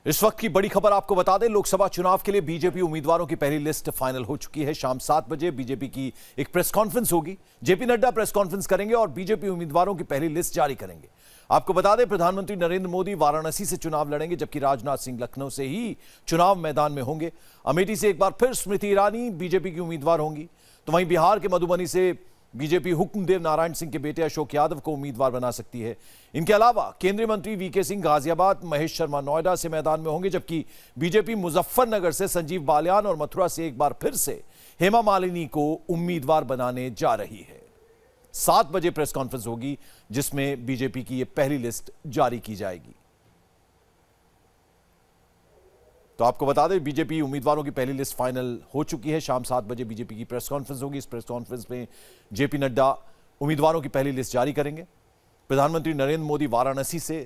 इस वक्त की बड़ी खबर आपको बता दें, लोकसभा चुनाव के लिए बीजेपी उम्मीदवारों की पहली लिस्ट फाइनल हो चुकी है। शाम 7 बजे बीजेपी की एक प्रेस कॉन्फ्रेंस होगी। जेपी नड्डा प्रेस कॉन्फ्रेंस करेंगे और बीजेपी उम्मीदवारों की पहली लिस्ट जारी करेंगे। आपको बता दें, प्रधानमंत्री नरेंद्र मोदी वाराणसी से चुनाव लड़ेंगे, जबकि राजनाथ सिंह लखनऊ से ही चुनाव मैदान में होंगे। अमेठी से एक बार फिर स्मृति ईरानी बीजेपी की उम्मीदवार होंगी। तो वहीं बिहार के मधुबनी से बीजेपी हुक्मदेव नारायण सिंह के बेटे अशोक यादव को उम्मीदवार बना सकती है। इनके अलावा केंद्रीय मंत्री वीके सिंह गाजियाबाद, महेश शर्मा नोएडा से मैदान में होंगे, जबकि बीजेपी मुजफ्फरनगर से संजीव बालियान और मथुरा से एक बार फिर से हेमा मालिनी को उम्मीदवार बनाने जा रही है। 7 बजे प्रेस कॉन्फ्रेंस होगी, जिसमें बीजेपी की यह पहली लिस्ट जारी की जाएगी। तो आपको बता दें, बीजेपी उम्मीदवारों की पहली लिस्ट फाइनल हो चुकी है। शाम 7 बजे बीजेपी की प्रेस कॉन्फ्रेंस होगी। इस प्रेस कॉन्फ्रेंस में जेपी नड्डा उम्मीदवारों की पहली लिस्ट जारी करेंगे। प्रधानमंत्री नरेंद्र मोदी वाराणसी से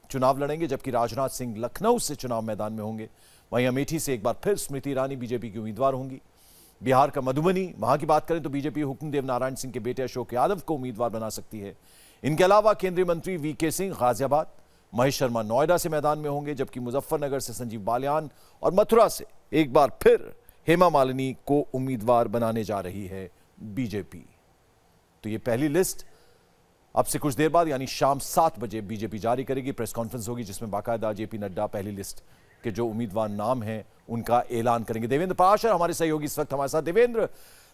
चुनाव लड़ेंगे, जबकि राजनाथ सिंह लखनऊ से चुनाव मैदान में होंगे। वहीं अमेठी से एक बार फिर स्मृति ईरानी बीजेपी की उम्मीदवार होंगी। बिहार का मधुबनी, वहां की बात करें तो बीजेपी हुक्मदेव नारायण सिंह के बेटे अशोक यादव को उम्मीदवार बना सकती है। इनके अलावा केंद्रीय मंत्री वीके सिंह गाजियाबाद, महेश शर्मा नोएडा से मैदान में होंगे, जबकि मुजफ्फरनगर से संजीव बालियान और मथुरा से एक बार फिर हेमा मालिनी को उम्मीदवार बनाने जा रही है बीजेपी। तो ये पहली लिस्ट अब से कुछ देर बाद यानी शाम 7 बजे बीजेपी जारी करेगी। प्रेस कॉन्फ्रेंस होगी, जिसमें बाकायदा जेपी नड्डा पहली लिस्ट के जो उम्मीदवार नाम हैं उनका ऐलान करेंगे। देवेंद्र पाराशर हमारे सहयोगी इस वक्त हमारे साथ। देवेंद्र,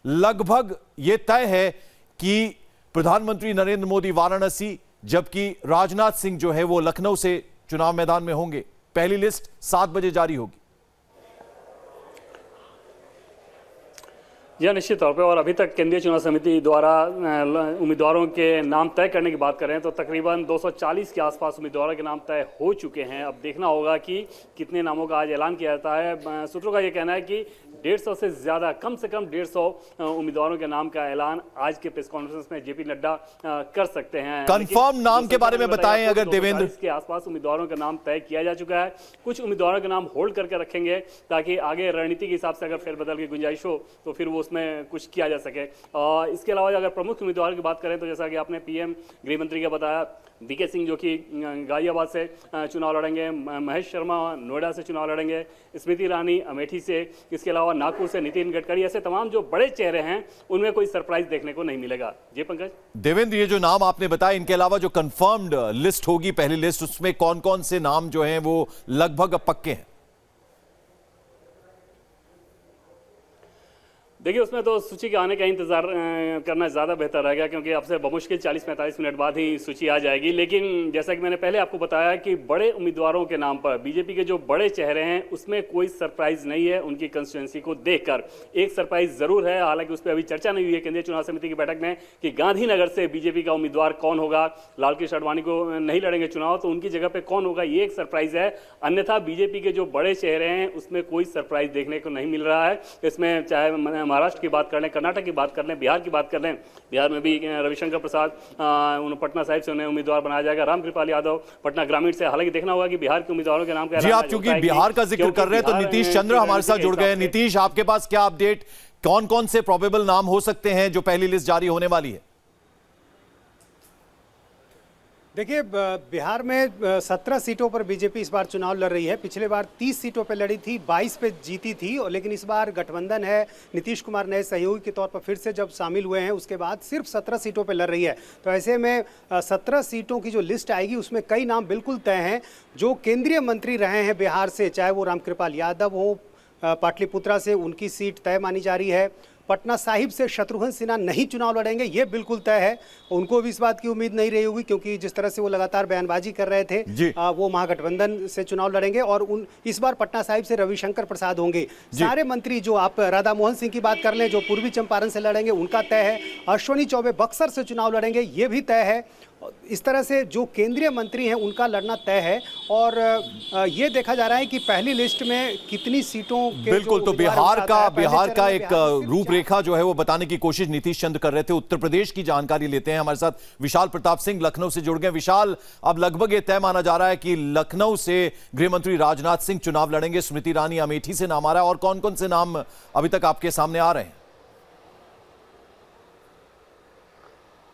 लगभग ये तय है कि प्रधानमंत्री नरेंद्र मोदी वाराणसी, जबकि राजनाथ सिंह जो है वो लखनऊ से चुनाव मैदान में होंगे। पहली लिस्ट 7 बजे जारी होगी। यह निश्चित तौर पे, और अभी तक केंद्रीय चुनाव समिति द्वारा उम्मीदवारों के नाम तय करने की बात करें तो तकरीबन 240 के आसपास उम्मीदवारों के नाम तय हो चुके हैं। अब देखना होगा कि कितने नामों का आज ऐलान किया जाता है। सूत्रों का यह कहना है कि 150 से ज़्यादा, कम से कम 150 उम्मीदवारों के नाम का ऐलान आज के प्रेस कॉन्फ्रेंस में जेपी नड्डा कर सकते हैं। कंफर्म नाम के बारे में बताएं अगर देवेंद्र। के आसपास उम्मीदवारों का नाम तय किया जा चुका है। कुछ उम्मीदवारों के नाम होल्ड करके रखेंगे ताकि आगे रणनीति के हिसाब से अगर फेरबदल की गुंजाइश हो तो फिर वो उसमें कुछ किया जा सके। इसके अलावा अगर प्रमुख उम्मीदवारों की बात करें तो जैसा कि आपने पीएम गृह मंत्री का बताया, वीके सिंह जो कि गाजियाबाद से चुनाव लड़ेंगे, महेश शर्मा नोएडा से चुनाव लड़ेंगे, स्मृति ईरानी अमेठी से, इसके अलावा नागपुर से नितिन गडकरी, ऐसे तमाम जो बड़े चेहरे हैं उनमें कोई सरप्राइज देखने को नहीं मिलेगा। जी पंकज। देवेंद्र, ये जो नाम आपने बताया, इनके अलावा जो कंफर्म्ड लिस्ट होगी पहली लिस्ट, उसमें कौन कौन से नाम जो हैं वो लगभग पक्के हैं? देखिए, उसमें तो सूची के आने का इंतजार करना ज़्यादा बेहतर रहेगा, क्योंकि अब से बमुश्किल 40-45 मिनट बाद ही सूची आ जाएगी। लेकिन जैसा कि मैंने पहले आपको बताया कि बड़े उम्मीदवारों के नाम पर बीजेपी के जो बड़े चेहरे हैं उसमें कोई सरप्राइज नहीं है। उनकी कंस्टिट्यूंसी को देखकर एक सरप्राइज जरूर है, हालांकि उस पर अभी चर्चा नहीं हुई है केंद्रीय चुनाव समिति की बैठक में कि गांधीनगर से बीजेपी का उम्मीदवार कौन होगा। लालकृष्ण आडवाणी को नहीं लड़ेंगे चुनाव, तो उनकी जगह पर कौन होगा, ये एक सरप्राइज है। अन्यथा बीजेपी के जो बड़े चेहरे हैं उसमें कोई सरप्राइज देखने को नहीं मिल रहा है। इसमें चाहे महाराष्ट्र की बात कर लें, कर्नाटक की बात कर लें, बिहार की बात कर लें, बिहार में भी रविशंकर प्रसाद पटना साहिब से उन्हें उम्मीदवार बनाया जाएगा। रामकृपाल यादव पटना ग्रामीण से। हालांकि देखना होगा कि बिहार के उम्मीदवारों के नाम का जी, आप चूंकि बिहार का जिक्र कर रहे हैं तो नीतीश चंद्र हमारे साथ जुड़ गए। नीतीश, आपके पास क्या अपडेट, कौन कौन से प्रोबेबल नाम हो सकते हैं जो पहली लिस्ट जारी होने वाली है? देखिए, बिहार में 17 सीटों पर बीजेपी इस बार चुनाव लड़ रही है। पिछले बार 30 सीटों पर लड़ी थी, 22 पे जीती थी, और लेकिन इस बार गठबंधन है। नीतीश कुमार नए सहयोगी के तौर पर फिर से जब शामिल हुए हैं उसके बाद सिर्फ 17 सीटों पर लड़ रही है। तो ऐसे में 17 सीटों की जो लिस्ट आएगी उसमें कई नाम बिल्कुल तय हैं जो केंद्रीय मंत्री रहे हैं बिहार से, चाहे वो रामकृपाल यादव हो, पाटलिपुत्रा से उनकी सीट तय मानी जा रही है। पटना साहिब से शत्रुघ्न सिन्हा नहीं चुनाव लड़ेंगे, ये बिल्कुल तय है। उनको भी इस बात की उम्मीद नहीं रही होगी, क्योंकि जिस तरह से वो लगातार बयानबाजी कर रहे थे, वो महागठबंधन से चुनाव लड़ेंगे। और इस बार पटना साहिब से रविशंकर प्रसाद होंगे। सारे मंत्री, जो आप राधा मोहन सिंह की बात कर लें जो पूर्वी चंपारण से लड़ेंगे, उनका तय है। अश्विनी चौबे बक्सर से चुनाव लड़ेंगे, ये भी तय है। इस तरह से जो केंद्रीय मंत्री हैं उनका लड़ना तय है। और ये देखा जा रहा है कि पहली लिस्ट में कितनी सीटों के बिल्कुल, तो बिहार का एक रूपरेखा जो है वो बताने की कोशिश नीतीश चंद्र कर रहे थे। उत्तर प्रदेश की जानकारी लेते हैं, हमारे साथ विशाल प्रताप सिंह लखनऊ से जुड़ गए। विशाल, अब लगभग ये तय माना जा रहा है कि लखनऊ से गृह मंत्री राजनाथ सिंह चुनाव लड़ेंगे, स्मृति ईरानी अमेठी से नाम आ रहा है, और कौन कौन से नाम अभी तक आपके सामने आ रहे हैं?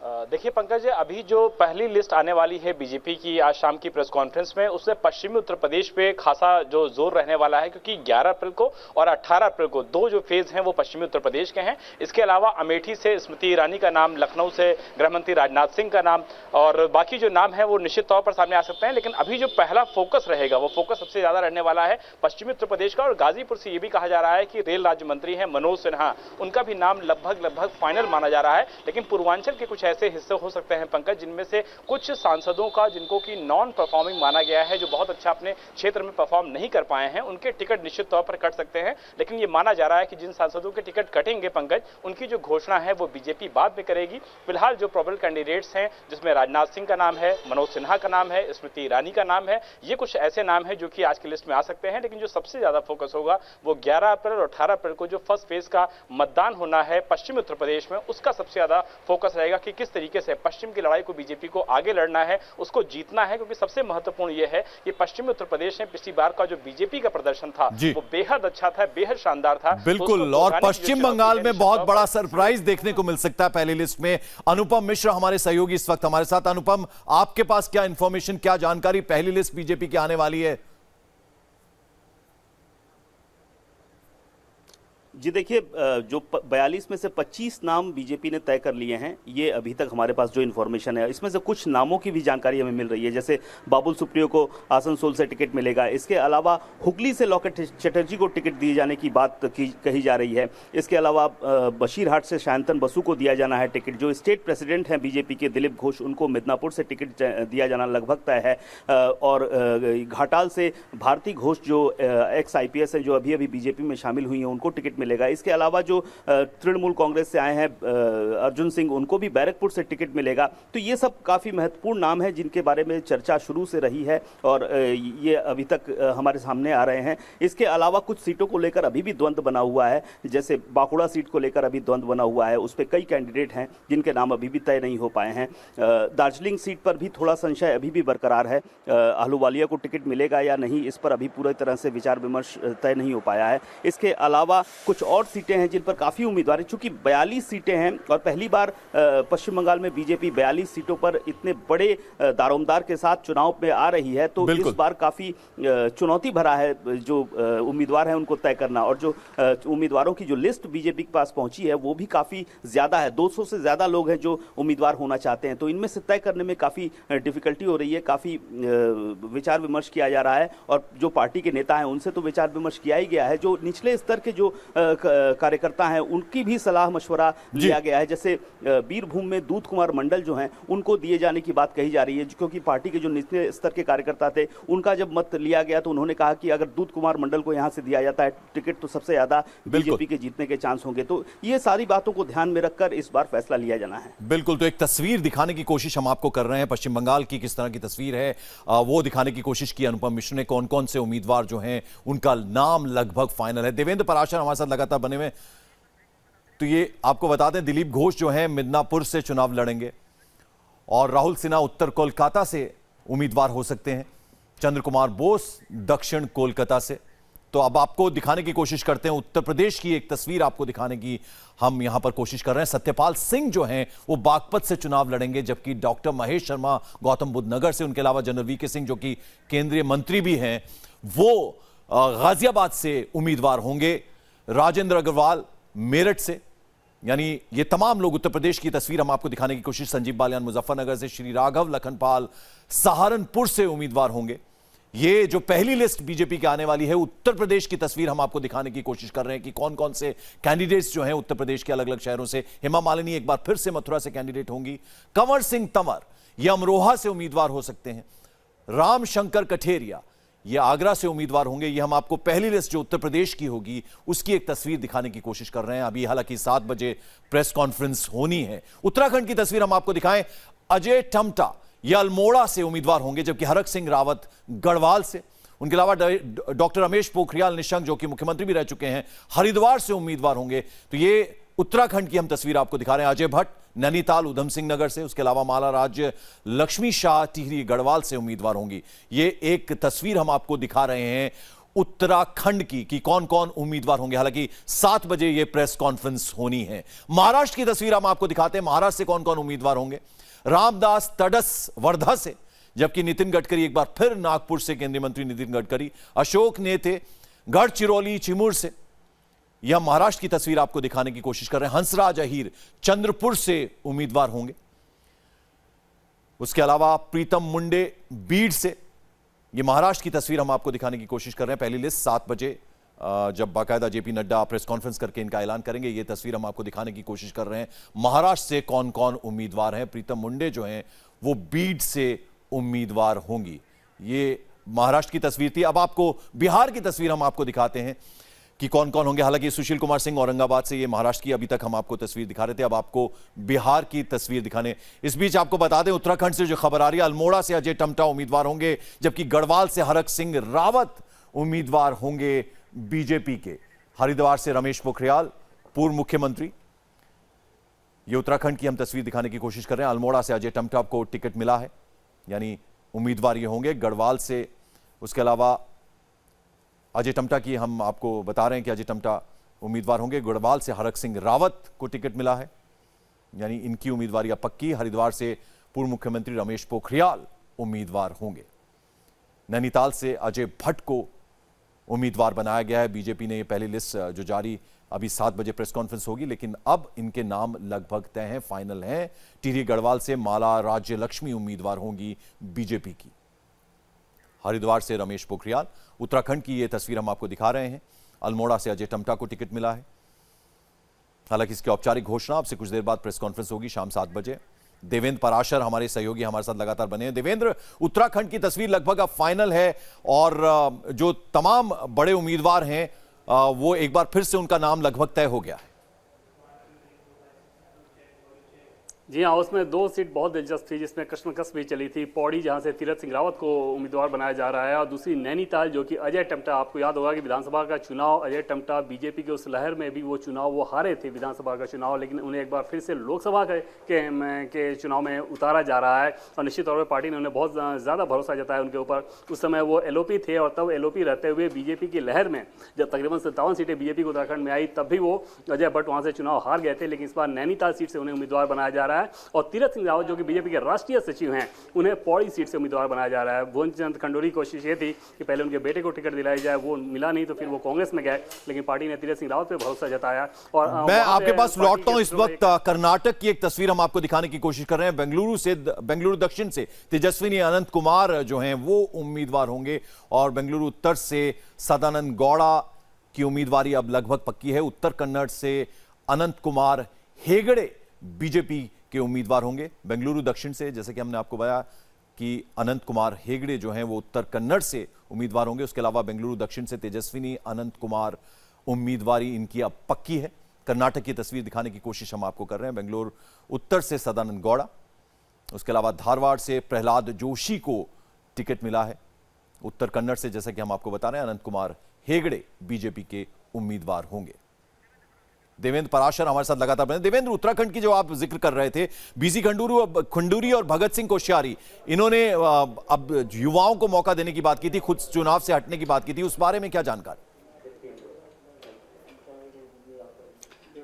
देखिए पंकज, अभी जो पहली लिस्ट आने वाली है बीजेपी की आज शाम की प्रेस कॉन्फ्रेंस में, उससे पश्चिमी उत्तर प्रदेश पे खासा जो जोर रहने वाला है, क्योंकि 11 अप्रैल को और 18 अप्रैल को दो जो फेज हैं वो पश्चिमी उत्तर प्रदेश के हैं। इसके अलावा अमेठी से स्मृति ईरानी का नाम, लखनऊ से गृहमंत्री राजनाथ सिंह का नाम और बाकी जो नाम है वो निश्चित तौर पर सामने आ सकते हैं। लेकिन अभी जो पहला फोकस रहेगा वो फोकस सबसे ज्यादा रहने वाला है पश्चिमी उत्तर प्रदेश का। और गाजीपुर से ये भी कहा जा रहा है कि रेल राज्य मंत्री हैं मनोज सिन्हा, उनका भी नाम लगभग फाइनल माना जा रहा है। लेकिन पूर्वांचल के कुछ ऐसे हिस्से हो सकते हैं पंकज, जिनमें से कुछ सांसदों का जिनको कि नॉन परफॉर्मिंग माना गया है, जो बहुत अच्छा अपने क्षेत्र में परफॉर्म नहीं कर पाए हैं, उनके टिकट निश्चित तौर पर कट सकते हैं। लेकिन ये माना जा रहा है कि जिन सांसदों के टिकट कटेंगे पंकज, उनकी जो घोषणा है वो बीजेपी बाद में करेगी। फिलहाल जो प्रोबेबल कैंडिडेट्स हैं, जिसमें राजनाथ सिंह का नाम है, मनोज सिन्हा का नाम है, स्मृति ईरानी का नाम है, ये कुछ ऐसे नाम हैं जो कि आज की लिस्ट में आ सकते हैं। लेकिन जो सबसे ज्यादा फोकस होगा वो 11 अप्रैल और 18 अप्रैल को जो फर्स्ट फेज का मतदान होना है पश्चिमी उत्तर प्रदेश में, उसका सबसे ज्यादा फोकस रहेगा कि किस तरीके से पश्चिम की लड़ाई को बीजेपी को आगे लड़ना है, उसको जीतना है। क्योंकि सबसे महत्वपूर्ण यह है कि पश्चिमी उत्तर प्रदेश में पिछली बार का जो बीजेपी का प्रदर्शन था वो बेहद अच्छा था, बेहद शानदार था। बिल्कुल। और पश्चिम बंगाल में बहुत बड़ा सरप्राइज देखने को मिल सकता है पहली लिस्ट में। अनुपम मिश्र हमारे सहयोगी इस वक्त हमारे साथ। अनुपम, आपके पास क्या इंफॉर्मेशन, क्या जानकारी पहली लिस्ट बीजेपी की आने वाली है? जी देखिए, जो 42 में से 25 नाम बीजेपी ने तय कर लिए हैं, ये अभी तक हमारे पास जो इन्फॉर्मेशन है, इसमें से कुछ नामों की भी जानकारी हमें मिल रही है। जैसे बाबुल सुप्रियो को आसनसोल से टिकट मिलेगा, इसके अलावा हुगली से लॉकेट चटर्जी को टिकट दिए जाने की बात कही जा रही है। इसके अलावा बशीरहाट से शांतन बसु को दिया जाना है टिकट। जो स्टेट प्रेसिडेंट हैं बीजेपी के दिलीप घोष, उनको मिदनापुर से टिकट दिया जाना लगभग तय है। और घाटाल से भारती घोष जो एक्स IPS है, जो अभी अभी बीजेपी में शामिल हुई हैं, उनको टिकट मिलेगा। इसके अलावा जो तृणमूल कांग्रेस से आए हैं अर्जुन सिंह, उनको भी बैरकपुर से टिकट मिलेगा। तो ये सब काफी महत्वपूर्ण नाम हैं जिनके बारे में चर्चा शुरू से रही है और ये अभी तक हमारे सामने आ रहे हैं। इसके अलावा कुछ सीटों को लेकर अभी भी द्वंद्व बना हुआ है। जैसे बांकुड़ा सीट को लेकर अभी द्वंद्व बना हुआ है, उस पर कई कैंडिडेट हैं जिनके नाम अभी भी तय नहीं हो पाए हैं। दार्जिलिंग सीट पर भी थोड़ा संशय अभी भी बरकरार है। आहलूवालिया को टिकट मिलेगा या नहीं, इस पर अभी पूरी तरह से विचार विमर्श तय नहीं हो पाया है। इसके अलावा कुछ और सीटें हैं जिन पर काफी उम्मीदवार हैं। चूंकि 42 सीटें हैं और पहली बार पश्चिम बंगाल में बीजेपी 42 सीटों पर इतने बड़े दारोमदार के साथ चुनाव में आ रही है, तो इस बार काफी चुनौती भरा है जो उम्मीदवार हैं उनको तय करना। और जो उम्मीदवारों की जो लिस्ट बीजेपी के पास पहुंची है वो भी काफी ज्यादा है। 200 से ज्यादा लोग हैं जो उम्मीदवार होना चाहते हैं। तो इनमें से तय करने में काफी डिफिकल्टी हो रही है, काफी विचार विमर्श किया जा रहा है। और जो पार्टी के नेता हैं उनसे तो विचार विमर्श किया ही गया है। जो निचले स्तर के जो कार्यकर्ता हैं उनकी भी सलाह मशवरा लिया गया है। जैसे बीरभूम में दूध कुमार मंडल जो हैं उनको दिए जाने की बात कही जा रही है, क्योंकि पार्टी के जो निचले स्तर के कार्यकर्ता थे उनका जब मत लिया गया तो उन्होंने कहा कि अगर दूध कुमार मंडल को यहां से दिया जाता है टिकट तो सबसे ज्यादा बीजेपी के जीतने के चांस होंगे। तो ये सारी बातों को ध्यान में रखकर इस बार फैसला लिया जाना है। बिल्कुल। तो एक तस्वीर दिखाने की कोशिश हम आपको कर रहे हैं पश्चिम बंगाल की, किस तरह की तस्वीर है वो दिखाने की कोशिश की अनुपम मिश्र ने। कौन कौन से उम्मीदवार जो हैं उनका नाम लगभग फाइनल है। देवेंद्र पराशर हमारे साथ लगातार बने हुए। तो ये आपको बता दें, दिलीप घोष जो हैं मिदनापुर से चुनाव लड़ेंगे और राहुल सिन्हा उत्तर कोलकाता से उम्मीदवार हो सकते हैं, चंद्र कुमार बोस दक्षिण कोलकाता से। तो अब आपको दिखाने की कोशिश करते हैं उत्तर प्रदेश की एक तस्वीर आपको दिखाने की हम यहां पर कोशिश कर रहे हैं। सत्यपाल सिंह जो हैं वो बागपत से चुनाव लड़ेंगे, जबकि डॉक्टर महेश शर्मा गौतम बुद्ध नगर से, उनके अलावा जनरल VK सिंह जो कि केंद्रीय मंत्री भी हैं, वो गाजियाबाद से उम्मीदवार होंगे। राजेंद्र अग्रवाल मेरठ से। यानी ये तमाम लोग उत्तर प्रदेश की तस्वीर हम आपको दिखाने की कोशिश। संजीव बालियान मुजफ्फरनगर से, श्री राघव लखनपाल सहारनपुर से उम्मीदवार होंगे। ये जो पहली लिस्ट बीजेपी की आने वाली है, उत्तर प्रदेश की तस्वीर हम आपको दिखाने की कोशिश कर रहे हैं कि कौन कौन से कैंडिडेट्स जो हैं उत्तर प्रदेश के अलग अलग शहरों से। हेमा मालिनी एक बार फिर से मथुरा से कैंडिडेट होंगी। कंवर सिंह तंवर ये अमरोहा से उम्मीदवार हो सकते हैं। राम शंकर कठेरिया ये आगरा से उम्मीदवार होंगे। ये हम आपको पहली लिस्ट जो उत्तर प्रदेश की होगी उसकी एक तस्वीर दिखाने की कोशिश कर रहे हैं। अभी हालांकि 7 बजे प्रेस कॉन्फ्रेंस होनी है। उत्तराखंड की तस्वीर हम आपको दिखाएं। अजय टमटा ये अल्मोड़ा से उम्मीदवार होंगे, जबकि हरक सिंह रावत गढ़वाल से। उनके अलावा डॉक्टर रमेश पोखरियाल निशंक जो कि मुख्यमंत्री भी रह चुके हैं, हरिद्वार से उम्मीदवार होंगे। तो ये उत्तराखंड की हम तस्वीर आपको दिखा रहे हैं। अजय भट्ट नैनीताल उधम सिंह नगर से, उसके अलावा माला राज्य लक्ष्मी शाह टिहरी गढ़वाल से उम्मीदवार होंगी। ये एक तस्वीर हम आपको दिखा रहे हैं उत्तराखंड की कि कौन कौन उम्मीदवार होंगे। हालांकि 7 बजे यह प्रेस कॉन्फ्रेंस होनी है। महाराष्ट्र की तस्वीर हम आपको दिखाते हैं, महाराष्ट्र से कौन कौन उम्मीदवार होंगे। रामदास तडस वर्धा से, जबकि नितिन गडकरी एक बार फिर नागपुर से, केंद्रीय मंत्री नितिन गडकरी। अशोक नेते गढ़चिरौली चिमूर से। यह महाराष्ट्र की तस्वीर आपको दिखाने की कोशिश कर रहे हैं। हंसराज अहीर चंद्रपुर से उम्मीदवार होंगे। उसके अलावा प्रीतम मुंडे बीड से। यह महाराष्ट्र की तस्वीर हम आपको दिखाने की कोशिश कर रहे हैं। पहली लिस्ट 7 बजे जब बाकायदा जेपी नड्डा प्रेस कॉन्फ्रेंस करके इनका ऐलान करेंगे, यह तस्वीर हम आपको दिखाने की कोशिश कर रहे हैं। महाराष्ट्र से कौन कौन उम्मीदवार हैं। प्रीतम मुंडे जो हैं वो बीड से उम्मीदवार होंगी। ये महाराष्ट्र की तस्वीर थी। अब आपको बिहार की तस्वीर हम आपको दिखाते हैं कि कौन कौन होंगे। हालांकि सुशील कुमार सिंह औरंगाबाद से, ये महाराष्ट्र की अभी तक हम आपको तस्वीर दिखा रहे थे। अब आपको बिहार की तस्वीर दिखाने। इस बीच आपको बता दें, उत्तराखंड से जो खबर आ रही है, अल्मोड़ा से अजय टम्टा उम्मीदवार होंगे, जबकि गढ़वाल से हरक सिंह रावत उम्मीदवार होंगे बीजेपी के। हरिद्वार से रमेश पोखरियाल पूर्व मुख्यमंत्री। ये उत्तराखंड की हम तस्वीर दिखाने की कोशिश कर रहे हैं। अल्मोड़ा से अजय टम्टा को टिकट मिला है, यानी उम्मीदवार ये होंगे। गढ़वाल से, उसके अलावा अजय टम्टा की हम आपको बता रहे हैं कि अजय टम्टा उम्मीदवार होंगे। गढ़वाल से हरक सिंह रावत को टिकट मिला है, यानी इनकी उम्मीदवारी अब पक्की। हरिद्वार से पूर्व मुख्यमंत्री रमेश पोखरियाल उम्मीदवार होंगे। नैनीताल से अजय भट्ट को उम्मीदवार बनाया गया है। बीजेपी ने ये पहली लिस्ट जो जारी, अभी 7 बजे प्रेस कॉन्फ्रेंस होगी, लेकिन अब इनके नाम लगभग तय हैं, फाइनल हैं। टिहरी गढ़वाल से माला राज्य लक्ष्मी उम्मीदवार होंगी बीजेपी की। हरिद्वार से रमेश पोखरियाल। उत्तराखंड की यह तस्वीर हम आपको दिखा रहे हैं। अल्मोड़ा से अजय टम्टा को टिकट मिला है। हालांकि इसकी औपचारिक घोषणा अब से कुछ देर बाद प्रेस कॉन्फ्रेंस होगी शाम 7 बजे। देवेंद्र पराशर हमारे सहयोगी हमारे साथ लगातार बने हैं। देवेंद्र, उत्तराखंड की तस्वीर लगभग अब फाइनल है और जो तमाम बड़े उम्मीदवार हैं वो एक बार फिर से उनका नाम लगभग तय हो गया है। जी हाँ, उसमें 2 सीट बहुत दिलचस्प थी जिसमें कश्मकश भी चली थी। पौड़ी, जहां से तीरथ सिंह रावत को उम्मीदवार बनाया जा रहा है, और दूसरी नैनीताल, जो कि अजय टम्टा। आपको याद होगा कि विधानसभा का चुनाव अजय टम्टा बीजेपी के उस लहर में भी वो चुनाव वो हारे थे, विधानसभा का चुनाव, लेकिन उन्हें एक बार फिर से लोकसभा के चुनाव में उतारा जा रहा है। और निश्चित तौर पर पार्टी ने उन्हें बहुत ज़्यादा भरोसा जताया उनके ऊपर। उस समय वो एलओपी थे, और तब एलओपी रहते हुए बीजेपी की लहर में जब तकरीबन 57 सीटें बीजेपी को उत्तराखंड में आई, तब भी वो अजय भट्ट वहाँ से चुनाव हार गए थे। लेकिन इस बार नैनीताल सीट से उन्हें उम्मीदवार बनाया जा रहा है, और तीरथ रावत, जो कि बीजेपी के राष्ट्रीय सचिव हैं, उन्हें पौड़ी सीट से उम्मीदवार बनाया जा रहा है। भुवनचंद खंडूरी की कोशिश ये थी कि पहले उनके बेटे को टिकट दिलाई जाए, वो मिला नहीं, तो फिर वो कांग्रेस में गए, लेकिन पार्टी ने तीरथ सिंह रावत पे भरोसा जताया। और मैं आपके पास लौटता हूं। इस वक्त कर्नाटक की एक तस्वीर हम आपको दिखाने की कोशिश कर रहे हैं। बेंगलुरु दक्षिण से तेजस्विनी अनंत कुमार जो हैं वो उम्मीदवार होंगे, और बेंगलुरु उत्तर से सदानंद गौड़ा की उम्मीदवारी अब लगभग पक्की है। उत्तर कन्नड़ से अनंत कुमार हेगड़े बीजेपी के उम्मीदवार होंगे। बेंगलुरु दक्षिण से, जैसे कि हमने आपको बताया कि अनंत कुमार हेगड़े जो हैं वो उत्तर कन्नड़ से उम्मीदवार होंगे। उसके अलावा बेंगलुरु दक्षिण से तेजस्विनी अनंत कुमार उम्मीदवारी इनकी अब पक्की है। कर्नाटक की तस्वीर दिखाने की कोशिश हम आपको कर रहे हैं। बेंगलुरु उत्तर से सदानंद गौड़ा, उसके अलावा धारवाड़ से प्रहलाद जोशी को टिकट मिला है। उत्तर कन्नड़ से, जैसा कि हम आपको बता रहे हैं, अनंत कुमार हेगड़े बीजेपी के उम्मीदवार होंगे। देवेंद्र पराशर हमारे साथ लगातार बने। देवेंद्र, उत्तराखंड की जो आप जिक्र कर रहे थे, बीसी खंडूरी और भगत सिंह कोश्यारी, इन्होंने अब युवाओं को मौका देने की बात की थी, खुद चुनाव से हटने की बात की थी, उस बारे में क्या जानकारी?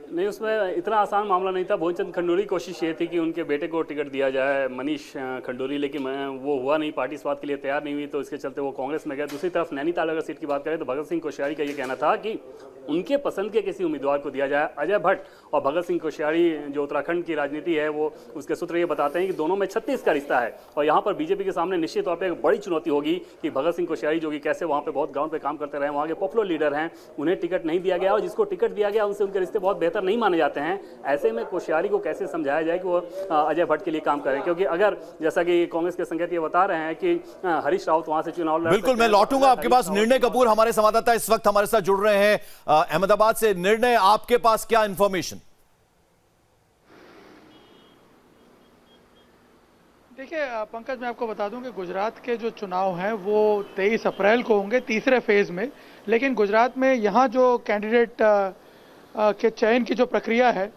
नहीं, उसमें इतना आसान मामला नहीं था। भुवनचंद खंडूरी की कोशिश ये थी कि उनके बेटे को टिकट दिया जाए, मनीष खंडूरी, लेकिन वो हुआ नहीं, पार्टी इस बात के लिए तैयार नहीं हुई, तो इसके चलते वो कांग्रेस में गए। दूसरी तरफ नैनीताल अगर सीट की बात करें तो भगत सिंह कोश्यारी का ये कहना था कि उनके पसंद के किसी उम्मीदवार को दिया जाए। अजय भट्ट और भगत सिंह कोश्यारी, जो उत्तराखंड की राजनीति है, वो उसके सूत्र ये बताते हैं कि दोनों में 36 का रिश्ता है, और यहाँ पर बीजेपी के सामने निश्चित तौर पर एक बड़ी चुनौती होगी कि भगत सिंह कोश्यारी, जो कि कैसे वहाँ पर बहुत ग्राउंड पर काम करते रहे, वहाँ के पॉपुलर लीडर हैं, उन्हें टिकट नहीं दिया गया, और जिसको टिकट दिया गया उनसे उनके रिश्ते बहुत बेहतर नहीं माने जाते हैं। ऐसे में कोश्यारी को कैसे समझाया जाए कि वो अजय भट्ट के लिए काम करें, क्योंकि अगर जैसा कि कांग्रेस के संकेत ये बता रहे हैं कि हरीश रावत वहां से चुनाव लड़, बिल्कुल मैं लौटूंगा आपके पास। निर्णय कपूर हमारे संवाददाता इस वक्त हमारे साथ जुड़ रहे हैं अहमदाबाद से। निर्णय, आपके पास क्या इंफॉर्मेशन? देखिए पंकज, मैं आपको बता दूं कि गुजरात के जो चुनाव हैं वो 23 अप्रैल को होंगे, तीसरे फेज में। लेकिन गुजरात में यहाँ जो कैंडिडेट के चयन की जो प्रक्रिया है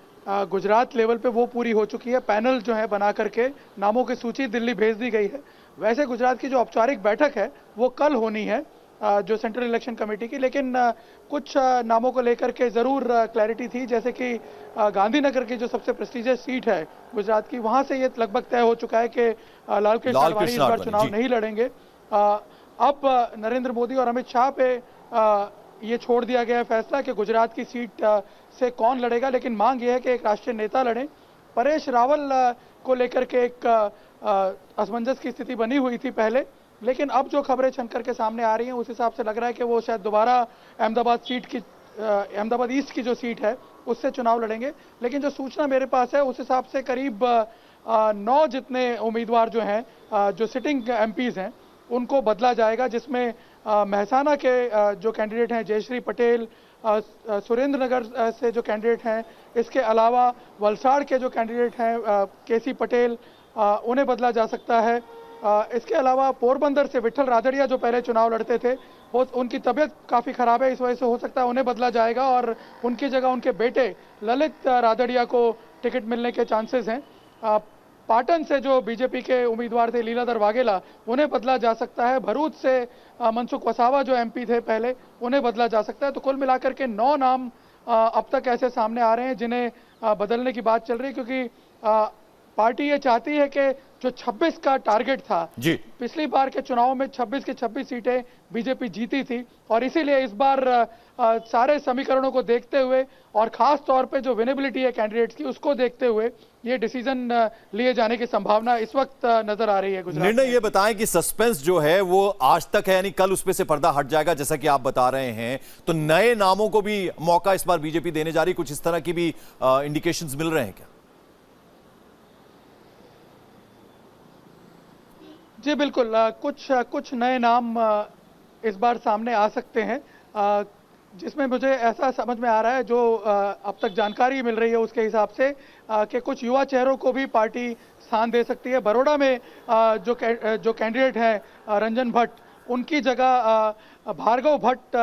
गुजरात लेवल पे वो पूरी हो चुकी है। पैनल जो है बना करके नामों की सूची दिल्ली भेज दी गई है। वैसे गुजरात की जो औपचारिक बैठक है वो कल होनी है, जो सेंट्रल इलेक्शन कमेटी की, लेकिन कुछ नामों को लेकर के ज़रूर क्लैरिटी थी, जैसे कि गांधीनगर की जो सबसे प्रेस्टिजियस सीट है गुजरात की, वहाँ से ये लगभग तय हो चुका है कि लाल कृष्ण आडवाणी इस बार चुनाव नहीं लड़ेंगे। अब नरेंद्र मोदी और अमित शाह पे ये छोड़ दिया गया है फैसला कि गुजरात की सीट से कौन लड़ेगा, लेकिन मांग ये है कि एक राष्ट्रीय नेता लड़े। परेश रावल को लेकर के एक असमंजस की स्थिति बनी हुई थी पहले, लेकिन अब जो खबरें छनकर के सामने आ रही हैं उस हिसाब से लग रहा है कि वो शायद दोबारा अहमदाबाद ईस्ट की जो सीट है उससे चुनाव लड़ेंगे। लेकिन जो सूचना मेरे पास है उस हिसाब से करीब 9 जितने उम्मीदवार जो हैं, जो सिटिंग एमपीज हैं, उनको बदला जाएगा, जिसमें महसाना के जो कैंडिडेट हैं जयश्री पटेल, सुरेंद्र नगर से जो कैंडिडेट हैं, इसके अलावा वलसाड़ के जो कैंडिडेट हैं केसी पटेल, उन्हें बदला जा सकता है। इसके अलावा पोरबंदर से विठल रादड़िया जो पहले चुनाव लड़ते थे, वो उनकी तबीयत काफ़ी ख़राब है, इस वजह से हो सकता है उन्हें बदला जाएगा और उनकी जगह उनके बेटे ललित रादड़िया को टिकट मिलने के चांसेस हैं। पाटन से जो बीजेपी के उम्मीदवार थे लीलाधर वाघेला, उन्हें बदला जा सकता है। भरूच से मनसुख वसावा जो एमपी थे पहले, उन्हें बदला जा सकता है। तो कुल मिलाकर के 9 नाम अब तक ऐसे सामने आ रहे हैं जिन्हें बदलने की बात चल रही है, क्योंकि पार्टी ये चाहती है कि जो 26 का टारगेट था जी, पिछली बार के चुनाव में 26 की 26 सीटें बीजेपी जीती थी, और इसीलिए इस बार सारे समीकरणों को देखते हुए और खास तौर पे जो विनेबिलिटी है कैंडिडेट्स की उसको देखते हुए ये डिसीजन लिए जाने की संभावना इस वक्त नजर आ रही है गुजरात। निर्णय ये बताएं कि सस्पेंस जो है वो आज तक है, यानी कल उसपे से पर्दा हट जाएगा जैसा कि आप बता रहे हैं, तो नए नामों को भी मौका इस बार बीजेपी देने जा रही, कुछ इस तरह की भी इंडिकेशंस मिल रहे हैं क्या? जी बिल्कुल, कुछ नए नाम इस बार सामने आ सकते हैं, जिसमें मुझे ऐसा समझ में आ रहा है, जो अब तक जानकारी मिल रही है उसके हिसाब से, कि कुछ युवा चेहरों को भी पार्टी स्थान दे सकती है। बड़ौदा में जो कैंडिडेट हैं रंजन भट्ट, उनकी जगह भार्गव भट्ट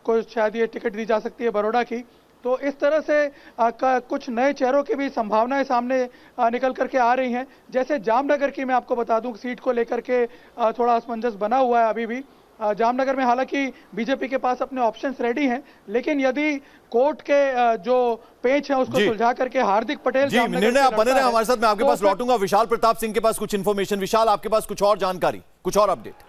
को शायद ये टिकट दी जा सकती है बड़ौदा की। तो इस तरह से कुछ नए चेहरों की भी संभावनाएं सामने निकल करके आ रही हैं। जैसे जामनगर की मैं आपको बता दूं, सीट को लेकर के थोड़ा असमंजस बना हुआ है अभी भी। जामनगर में हालांकि बीजेपी के पास अपने ऑप्शंस रेडी हैं, लेकिन यदि कोर्ट के जो पेच है उसको सुलझा करके हार्दिक पटेल जी, निर्णय आप बने रहे हमारे साथ, मैं आपके पास लौटूंगा। विशाल प्रताप सिंह के पास कुछ इंफॉर्मेशन। विशाल, आपके पास कुछ और जानकारी, कुछ और अपडेट?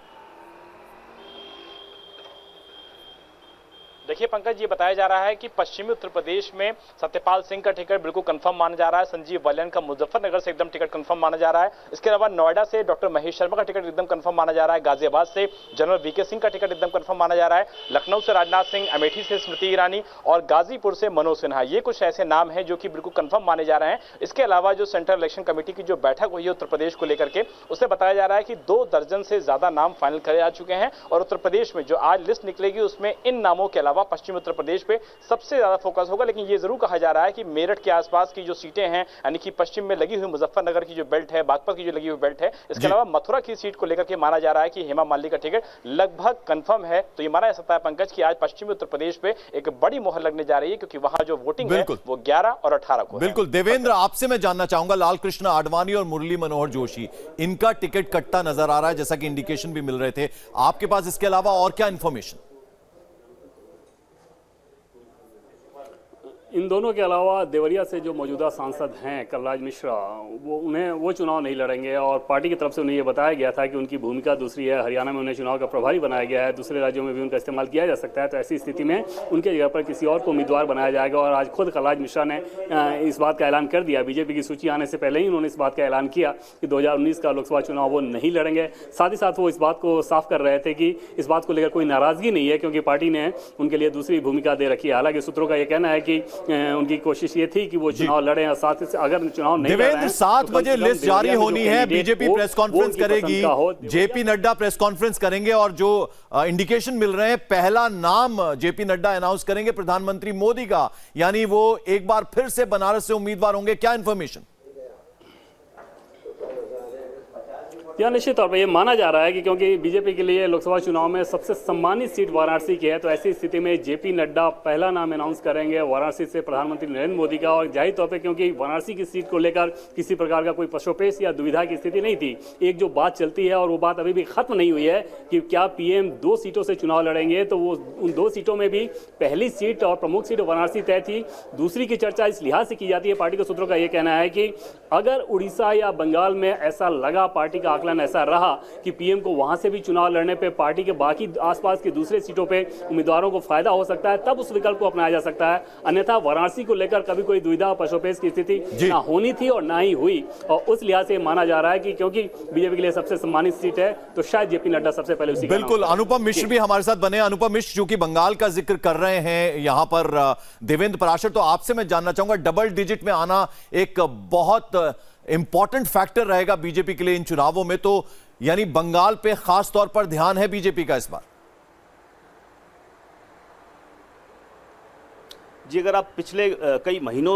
देखिए पंकज, ये बताया जा रहा है कि पश्चिमी उत्तर प्रदेश में सत्यपाल सिंह का टिकट बिल्कुल कंफर्म माना जा रहा है। संजीव बालियान का मुजफ्फरनगर से एकदम टिकट कंफर्म माना जा रहा है। इसके अलावा नोएडा से डॉक्टर महेश शर्मा का टिकट एकदम कंफर्म माना जा रहा है। गाजियाबाद से जनरल वीके सिंह का टिकट एकदम कंफर्म माना जा रहा है। लखनऊ से राजनाथ सिंह, अमेठी से स्मृति ईरानी और गाजीपुर से मनोज सिन्हा, ये कुछ ऐसे नाम हैं जो कि बिल्कुल कंफर्म माने जा रहे हैं। इसके अलावा जो सेंट्रल इलेक्शन कमेटी की जो बैठक हुई है उत्तर प्रदेश को लेकर के, उससे बताया जा रहा है कि 2 दर्जन से ज्यादा नाम फाइनल करे जा चुके हैं, और उत्तर प्रदेश में जो आज लिस्ट निकलेगी उसमें इन नामों के अलावा पश्चिमी उत्तर प्रदेश पे सबसे ज्यादा फोकस होगा। लेकिन ये जरूर कहा जा रहा है कि मेरठ के आसपास की जो सीटें हैं, यानी कि पश्चिम में लगी हुई मुजफ्फरनगर की जो बेल्ट है, बागपत की जो लगी हुई बेल्ट है, इसके अलावा मथुरा की सीट को लेकर के माना जा रहा है कि हेमा मालिनी का टिकट लगभग कंफर्म है। तो ये माना जा सकता है पंकज कि आज पश्चिमी उत्तर प्रदेश पे एक बड़ी मोहर लगने जा रही है, क्योंकि वहां जो वोटिंग है वो 11 और 18 को। बिल्कुल। देवेंद्र, आपसे मैं जानना चाहूंगा, लाल कृष्ण आडवाणी और मुरली मनोहर जोशी, इनका टिकट कटता नजर आ रहा है जैसा कि इंडिकेशन भी मिल रहे थे, आपके पास इसके अलावा और क्या इंफॉर्मेशन? इन दोनों के अलावा देवरिया से जो मौजूदा सांसद हैं कलराज मिश्रा, वो चुनाव नहीं लड़ेंगे, और पार्टी की तरफ से उन्हें यह बताया गया था कि उनकी भूमिका दूसरी है। हरियाणा में उन्हें चुनाव का प्रभारी बनाया गया है, दूसरे राज्यों में भी उनका इस्तेमाल किया जा सकता है। तो ऐसी स्थिति में उनके जगह पर किसी और को उम्मीदवार बनाया जाएगा। और आज खुद कलराज मिश्रा ने इस बात का ऐलान कर दिया, बीजेपी की सूची आने से पहले ही उन्होंने इस बात का ऐलान किया कि 2019 का लोकसभा चुनाव वो नहीं लड़ेंगे। साथ ही साथ वो इस बात को साफ कर रहे थे कि इस बात को लेकर कोई नाराजगी नहीं है, क्योंकि पार्टी ने उनके लिए दूसरी भूमिका दे रखी है। हालांकि सूत्रों का यह कहना है कि उनकी कोशिश ये थी कि वो चुनाव लड़े, और साथ ही अगर चुनाव नहीं लड़ रहे हैं, 7 बजे लिस्ट जारी होनी है, बीजेपी प्रेस कॉन्फ्रेंस करेगी, जेपी नड्डा प्रेस कॉन्फ्रेंस करेंगे, और जो इंडिकेशन मिल रहे हैं, पहला नाम जेपी नड्डा अनाउंस करेंगे प्रधानमंत्री मोदी का, यानी वो एक बार फिर से बनारस से उम्मीदवार होंगे। क्या इंफॉर्मेशन? या निश्चित तौर पर यह माना जा रहा है कि क्योंकि बीजेपी के लिए लोकसभा चुनाव में सबसे सम्मानित सीट वाराणसी की है, तो ऐसी स्थिति में जेपी नड्डा पहला नाम अनाउंस करेंगे वाराणसी से प्रधानमंत्री नरेंद्र मोदी का। और जाहिर तौर पे क्योंकि वाराणसी की सीट को लेकर किसी प्रकार का कोई पशोपेश या दुविधा की स्थिति नहीं थी, एक जो बात चलती है और वो बात अभी भी खत्म नहीं हुई है कि क्या पीएम 2 सीटों से चुनाव लड़ेंगे, तो वो उन 2 सीटों में भी पहली सीट और प्रमुख सीट वाराणसी तय थी। दूसरी की चर्चा इस लिहाज से की जाती है, पार्टी के सूत्रों का यह कहना है कि अगर उड़ीसा या बंगाल में ऐसा लगा, पार्टी का आकलन ऐसा रहा कि पीएम को वहां से भी चुनाव लड़ने पे पार्टी के बाकी आसपास की दूसरे सीटों पे उम्मीदवारों को फायदा हो सकता है, तब उस विकल्प को अपनाया जा सकता है। अन्यथा वाराणसी को लेकर कभी कोई दुविधा पशोपेश की स्थिति ना होनी थी और ना ही हुई। और उस लिहाज से माना जा रहा है कि क्योंकि बीजेपी के लिए सबसे सम्मानित सीट है, तो शायद जेपी नड्डा सबसे पहले उसी। बिल्कुल, अनुपम मिश्र भी हमारे साथ बने। अनुपम मिश्र, चूंकि बंगाल का जिक्र कर रहे हैं यहां पर देवेंद्र पराशर, तो आपसे मैं जानना चाहूंगा, डबल डिजिट में आना एक बहुत इंपॉर्टेंट फैक्टर रहेगा बीजेपी के लिए इन चुनावों में, तो यानी बंगाल पे खास तौर पर ध्यान है बीजेपी का इस बार? जी, अगर आप पिछले कई महीनों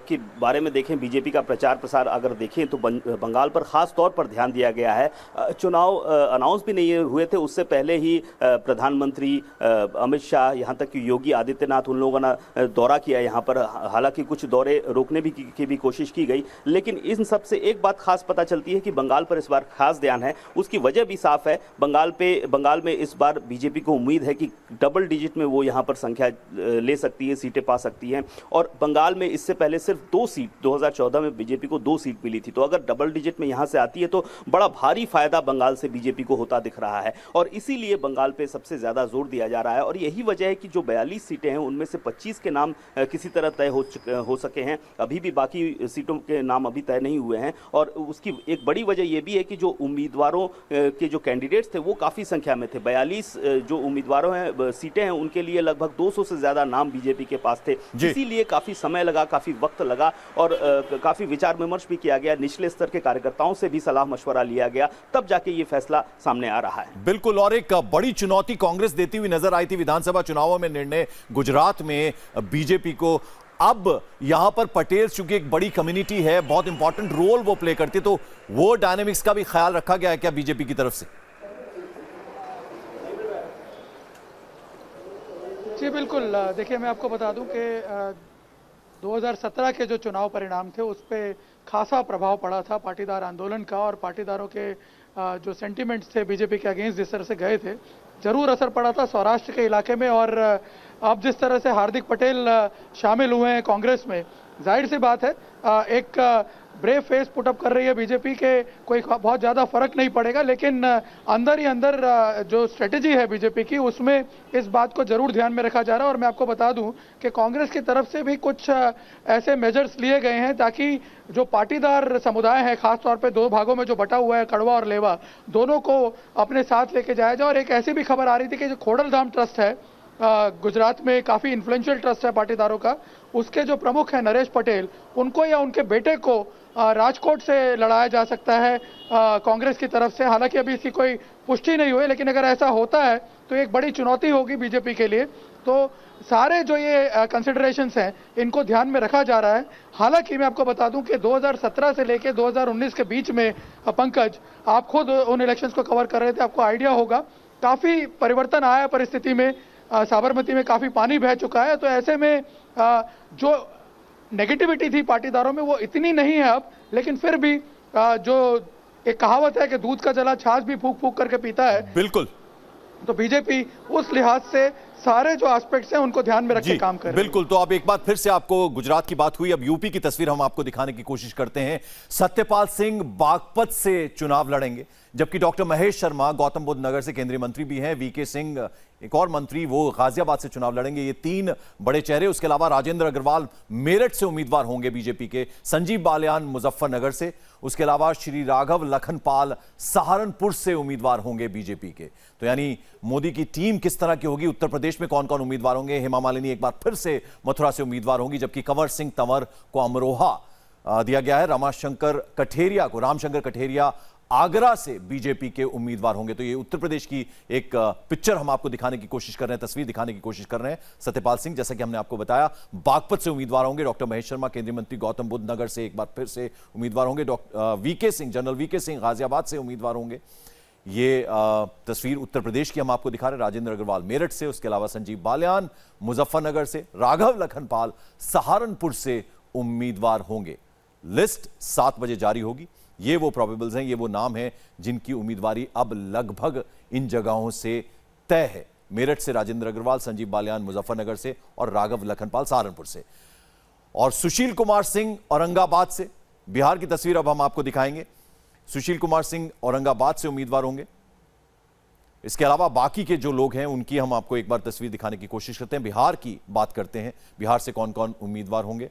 के बारे में देखें, बीजेपी का प्रचार प्रसार अगर देखें तो बंगाल पर खास तौर पर ध्यान दिया गया है। चुनाव अनाउंस भी नहीं हुए थे, उससे पहले ही प्रधानमंत्री अमित शाह, यहाँ तक कि योगी आदित्यनाथ, उन लोगों ने दौरा किया यहाँ पर। हालांकि कुछ दौरे रोकने की भी कोशिश की गई, लेकिन इन सब से एक बात खास पता चलती है कि बंगाल पर इस बार खास ध्यान है। उसकी वजह भी साफ है, बंगाल में इस बार बीजेपी को उम्मीद है कि डबल डिजिट में वो यहाँ पर संख्या ले सकती है, सीटें पा सकती हैं। और बंगाल में इससे पहले सिर्फ 2 सीट 2014 में बीजेपी को 2 सीट मिली थी, तो अगर डबल डिजिट में यहां से आती है तो बड़ा भारी फायदा बंगाल से बीजेपी को होता दिख रहा है। और इसीलिए बंगाल पे सबसे ज्यादा जोर दिया जा रहा है। और यही वजह है कि जो 42 सीटें हैं उनमें से 25 के नाम किसी तरह तय हो सके हैं, अभी भी बाकी सीटों के नाम अभी तय नहीं हुए हैं। और उसकी एक बड़ी वजह यह भी है कि जो उम्मीदवारों के जो कैंडिडेट्स थे वो काफी संख्या में थे। 42 जो उम्मीदवारों हैं सीटें हैं, उनके लिए लगभग 200 से ज्यादा नाम बीजेपी के पास थे। इसीलिए काफी समय लगा, काफी वक्त लगा और काफी विचार विमर्श भी किया गया। निचले स्तर के कार्यकर्ताओं से भी सलाह मशवरा लिया गया, तब जाके ये फैसला सामने आ रहा है। बिल्कुल, और एक बड़ी चुनौती कांग्रेस देती हुई नजर आई थी विधानसभा चुनावों में निर्णय गुजरात में बीजेपी को। अब यहां पर पटेल चूंकि एक बड़ी कम्युनिटी है, बहुत इंपॉर्टेंट रोल वो प्ले करती, तो वो डायनेमिक्स का भी ख्याल रखा गया है क्या बीजेपी की तरफ से? जी बिल्कुल, देखिए मैं आपको बता दूं कि 2017 के जो चुनाव परिणाम थे उस पर खासा प्रभाव पड़ा था पाटीदार आंदोलन का, और पाटीदारों के जो सेंटिमेंट्स थे बीजेपी के अगेंस्ट जिस तरह से गए थे, जरूर असर पड़ा था सौराष्ट्र के इलाके में। और अब जिस तरह से हार्दिक पटेल शामिल हुए हैं कांग्रेस में, जाहिर सी बात है एक ब्रेव फेस पुटअप कर रही है बीजेपी के, कोई बहुत ज़्यादा फर्क नहीं पड़ेगा। लेकिन अंदर ही अंदर जो स्ट्रेटेजी है बीजेपी की, उसमें इस बात को जरूर ध्यान में रखा जा रहा है। और मैं आपको बता दूं कि कांग्रेस की तरफ से भी कुछ ऐसे मेजर्स लिए गए हैं ताकि जो पाटीदार समुदाय है, खासतौर पे 2 भागों में जो बटा हुआ है, कड़वा और लेवा, दोनों को अपने साथ लेके जाया जाए। और एक ऐसी भी खबर आ रही थी कि जो खोडलधाम ट्रस्ट है गुजरात में, काफ़ी इन्फ्लुएंशियल ट्रस्ट है पाटीदारों का, उसके जो प्रमुख हैं नरेश पटेल, उनको या उनके बेटे को राजकोट से लड़ाया जा सकता है कांग्रेस की तरफ से। हालांकि अभी इसकी कोई पुष्टि नहीं हुई, लेकिन अगर ऐसा होता है तो एक बड़ी चुनौती होगी बीजेपी के लिए। तो सारे जो ये कंसिडरेशंस हैं, इनको ध्यान में रखा जा रहा है। हालांकि मैं आपको बता दूं कि 2017 से लेकर 2019 के बीच में, पंकज आप खुद उन इलेक्शंस को कवर कर रहे थे, आपको आइडिया होगा, काफ़ी परिवर्तन आया परिस्थिति में। साबरमती में काफ़ी पानी बह चुका है, तो ऐसे में जो नेगेटिविटी थी पाटीदारों में वो इतनी नहीं है अब। लेकिन फिर भी जो एक कहावत है कि दूध का जला छाछ भी फूक फूक करके पीता है, बिल्कुल, तो बीजेपी उस लिहाज से सारे जो एस्पेक्ट्स हैं उनको ध्यान में रख के काम करें। बिल्कुल, तो अब एक बार फिर से आपको गुजरात की बात हुई, अब यूपी की तस्वीर हम आपको दिखाने की कोशिश करते हैं। सत्यपाल सिंह बागपत से चुनाव लड़ेंगे, जबकि डॉक्टर महेश शर्मा गौतम बुद्ध नगर से केंद्रीय मंत्री भी हैं, वीके सिंह एक और मंत्री, वो गाजियाबाद से चुनाव लड़ेंगे। ये 3 बड़े चेहरे। उसके अलावा राजेंद्र अग्रवाल मेरठ से उम्मीदवार होंगे बीजेपी के, संजीव बालियान मुजफ्फरनगर से, उसके अलावा श्री राघव लखनपाल सहारनपुर से उम्मीदवार होंगे बीजेपी के। तो यानी मोदी की टीम किस तरह की होगी, उत्तर प्रदेश में कौन कौन उम्मीदवार होंगे? हेमा मालिनी एक बार फिर से मथुरा से उम्मीदवार होंगी, जबकि कंवर सिंह तंवर को अमरोहा दिया गया है। रामशंकर कठेरिया आगरा से बीजेपी के उम्मीदवार होंगे। तो ये उत्तर प्रदेश की एक पिक्चर हम आपको दिखाने की कोशिश कर रहे हैं, तस्वीर दिखाने की कोशिश कर रहे हैं। सत्यपाल सिंह, जैसा कि हमने आपको बताया, बागपत से उम्मीदवार होंगे। डॉक्टर महेश शर्मा, केंद्रीय मंत्री गौतम बुद्ध नगर से एक बार फिर से उम्मीदवार होंगे। VK Singh, general VK Singh Ghaziabad से उम्मीदवार होंगे। ये तस्वीर उत्तर प्रदेश की हम आपको दिखा रहे हैं। राजेंद्र अग्रवाल मेरठ से, उसके अलावा संजीव बालियान मुजफ्फरनगर से, राघव लखनपाल सहारनपुर से उम्मीदवार होंगे। लिस्ट 7 बजे जारी होगी। ये वो प्रोबेबल्स हैं, ये वो नाम हैं जिनकी उम्मीदवारी अब लगभग इन जगहों से तय है। मेरठ से राजेंद्र अग्रवाल, संजीव बालियान मुजफ्फरनगर से और राघव लखनपाल सहारनपुर से। और सुशील कुमार सिंह औरंगाबाद से, बिहार की तस्वीर अब हम आपको दिखाएंगे। सुशील कुमार सिंह औरंगाबाद से उम्मीदवार होंगे। इसके अलावा बाकी के जो लोग हैं उनकी हम आपको एक बार तस्वीर दिखाने की कोशिश करते हैं। बिहार की बात करते हैं, बिहार से कौन कौन उम्मीदवार होंगे।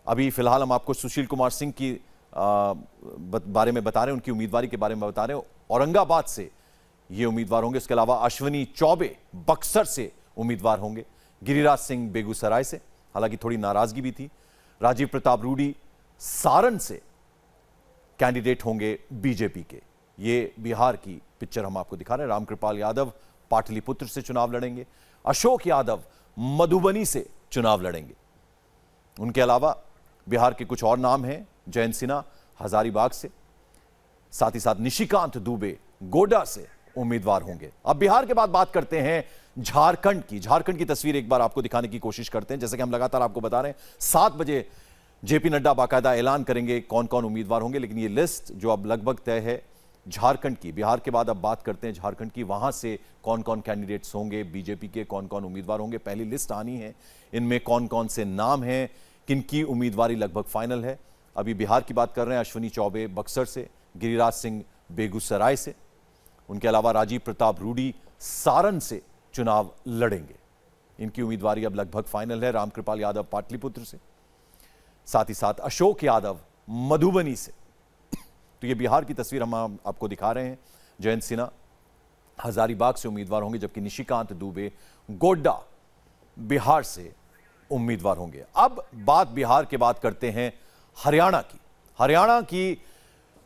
अभी फिलहाल हम आपको सुशील कुमार सिंह की बारे में बता रहे हैं, उनकी उम्मीदवारी के बारे में बता रहे हैं। औरंगाबाद से ये उम्मीदवार होंगे। इसके अलावा अश्विनी चौबे बक्सर से उम्मीदवार होंगे। गिरिराज सिंह बेगूसराय से, हालांकि थोड़ी नाराजगी भी थी। राजीव प्रताप रूडी सारण से कैंडिडेट होंगे बीजेपी के। ये बिहार की पिक्चर हम आपको दिखा रहे हैं। रामकृपाल यादव पाटलिपुत्र से चुनाव लड़ेंगे। अशोक यादव मधुबनी से चुनाव लड़ेंगे। उनके अलावा बिहार के कुछ और नाम हैं। जयंत सिन्हा हजारीबाग से, साथ ही साथ निशिकांत दुबे गोड्डा से उम्मीदवार होंगे। अब बिहार के बाद बात करते हैं झारखंड की। झारखंड की तस्वीर एक बार आपको दिखाने की कोशिश करते हैं। जैसे कि हम लगातार आपको बता रहे हैं, 7 बजे जेपी नड्डा बाकायदा ऐलान करेंगे कौन कौन उम्मीदवार होंगे। लेकिन ये लिस्ट जो अब लगभग तय है झारखंड की, बिहार के बाद अब बात करते हैं झारखंड की। वहां से कौन कौन कैंडिडेट्स होंगे बीजेपी के, कौन कौन उम्मीदवार होंगे, पहली लिस्ट आनी है। इनमें कौन कौन से नाम हैं, किनकी उम्मीदवारी लगभग फाइनल है। अभी बिहार की बात कर रहे हैं। अश्विनी चौबे बक्सर से, गिरिराज सिंह बेगूसराय से, उनके अलावा राजीव प्रताप रूडी सारण से चुनाव लड़ेंगे। इनकी उम्मीदवारी अब लगभग फाइनल है। रामकृपाल यादव पाटलिपुत्र से, साथ ही साथ अशोक यादव मधुबनी से। तो ये बिहार की तस्वीर हम आपको दिखा रहे हैं। जयंत सिन्हा हजारीबाग से उम्मीदवार होंगे, जबकि निशिकांत दुबे गोड्डा बिहार से उम्मीदवार होंगे। अब बात बिहार के बाद करते हैं हरियाणा की। हरियाणा की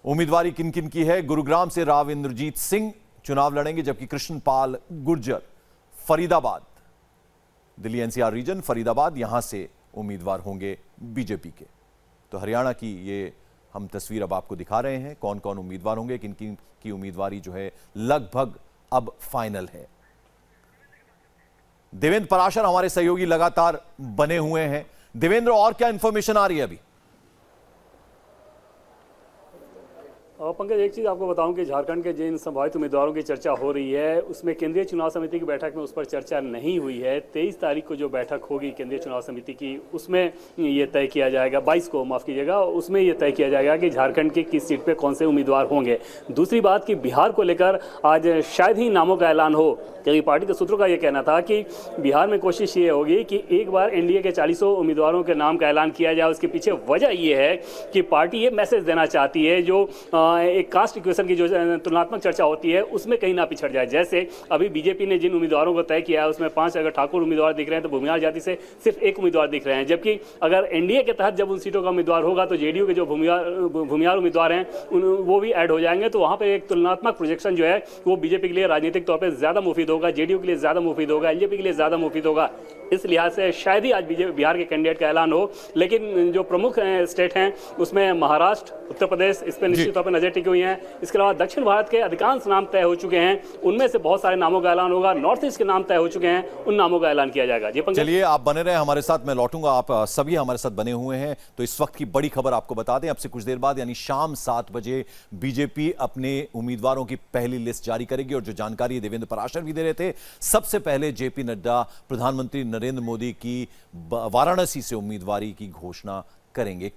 उम्मीदवारी किन किन की है। गुरुग्राम से राव इंद्रजीत सिंह चुनाव लड़ेंगे, जबकि कृष्णपाल गुर्जर फरीदाबाद, दिल्ली एनसीआर रीजन फरीदाबाद, यहां से उम्मीदवार होंगे बीजेपी के। तो हरियाणा की ये हम तस्वीर अब आपको दिखा रहे हैं, कौन कौन उम्मीदवार होंगे, किन किन की उम्मीदवारी जो है लगभग अब फाइनल है। देवेंद्र पराशर हमारे सहयोगी लगातार बने हुए हैं। देवेंद्र, और क्या इंफॉर्मेशन आ रही है अभी? पंकज, एक चीज़ आपको बताऊं कि झारखंड के जिन संभावित उम्मीदवारों की चर्चा हो रही है उसमें केंद्रीय चुनाव समिति की बैठक में उस पर चर्चा नहीं हुई है। 23 तारीख को जो बैठक होगी केंद्रीय चुनाव समिति की, उसमें ये तय किया जाएगा, 22 को माफ़ कीजिएगा, उसमें ये तय किया जाएगा कि झारखंड की किस सीट पे कौन से उम्मीदवार होंगे। दूसरी बात कि बिहार को लेकर आज शायद ही नामों का ऐलान हो, क्योंकि पार्टी के सूत्रों का ये कहना था कि बिहार में कोशिश ये होगी कि एक बार एनडीए के 40 उम्मीदवारों के नाम का ऐलान किया जाए। उसके पीछे वजह ये है कि पार्टी ये मैसेज देना चाहती है, जो एक कास्ट इक्वेशन की जो तुलनात्मक चर्चा होती है उसमें कहीं ना पिछड़ जाए। जैसे अभी बीजेपी ने जिन उम्मीदवारों को तय किया है उसमें 5 अगर ठाकुर उम्मीदवार दिख रहे हैं तो भूमिहार जाति से सिर्फ 1 उम्मीदवार दिख रहे हैं, जबकि अगर एनडीए के तहत जब उन सीटों का उम्मीदवार होगा तो जेडीयू के जो भूमिहार उम्मीदवार हैं वो भी ऐड हो जाएंगे। तो वहाँ पर एक तुलनात्मक प्रोजेक्शन जो है वो बीजेपी के लिए राजनीतिक तौर पर ज़्यादा मुफीद होगा, जेडीयू के लिए ज़्यादा मुफीद होगा, एलजेपी के लिए ज़्यादा मुफीद होगा। इस लिहाज से शायद ही आज बिहार के कैंडिडेट का ऐलान हो। लेकिन जो प्रमुख स्टेट हैं उसमें महाराष्ट्र, उत्तर प्रदेश, इस पर निश्चित तौर पर नजर टिकी हुई है। इसके अलावा दक्षिण भारत के अधिकांश नाम तय हो चुके हैं, उनमें से बहुत सारे नामों का ऐलान होगा। नॉर्थ ईस्ट के नाम तय हो चुके हैं, उन नामों का ऐलान किया जाएगा। जी पंकज, चलिए आप बने रहे हमारे साथ, मैं लौटूंगा, आप सभी हमारे साथ बने हुए हैं। तो इस वक्त की बड़ी खबर आपको बता दें, अब से कुछ देर बाद यानी शाम 7 बजे बीजेपी अपने उम्मीदवारों की पहली लिस्ट जारी करेगी। और जो जानकारी देवेंद्र पराशर भी दे रहे थे, सबसे पहले जेपी नड्डा प्रधानमंत्री नरेंद्र मोदी की वाराणसी से उम्मीदवारी की घोषणा करेंगे।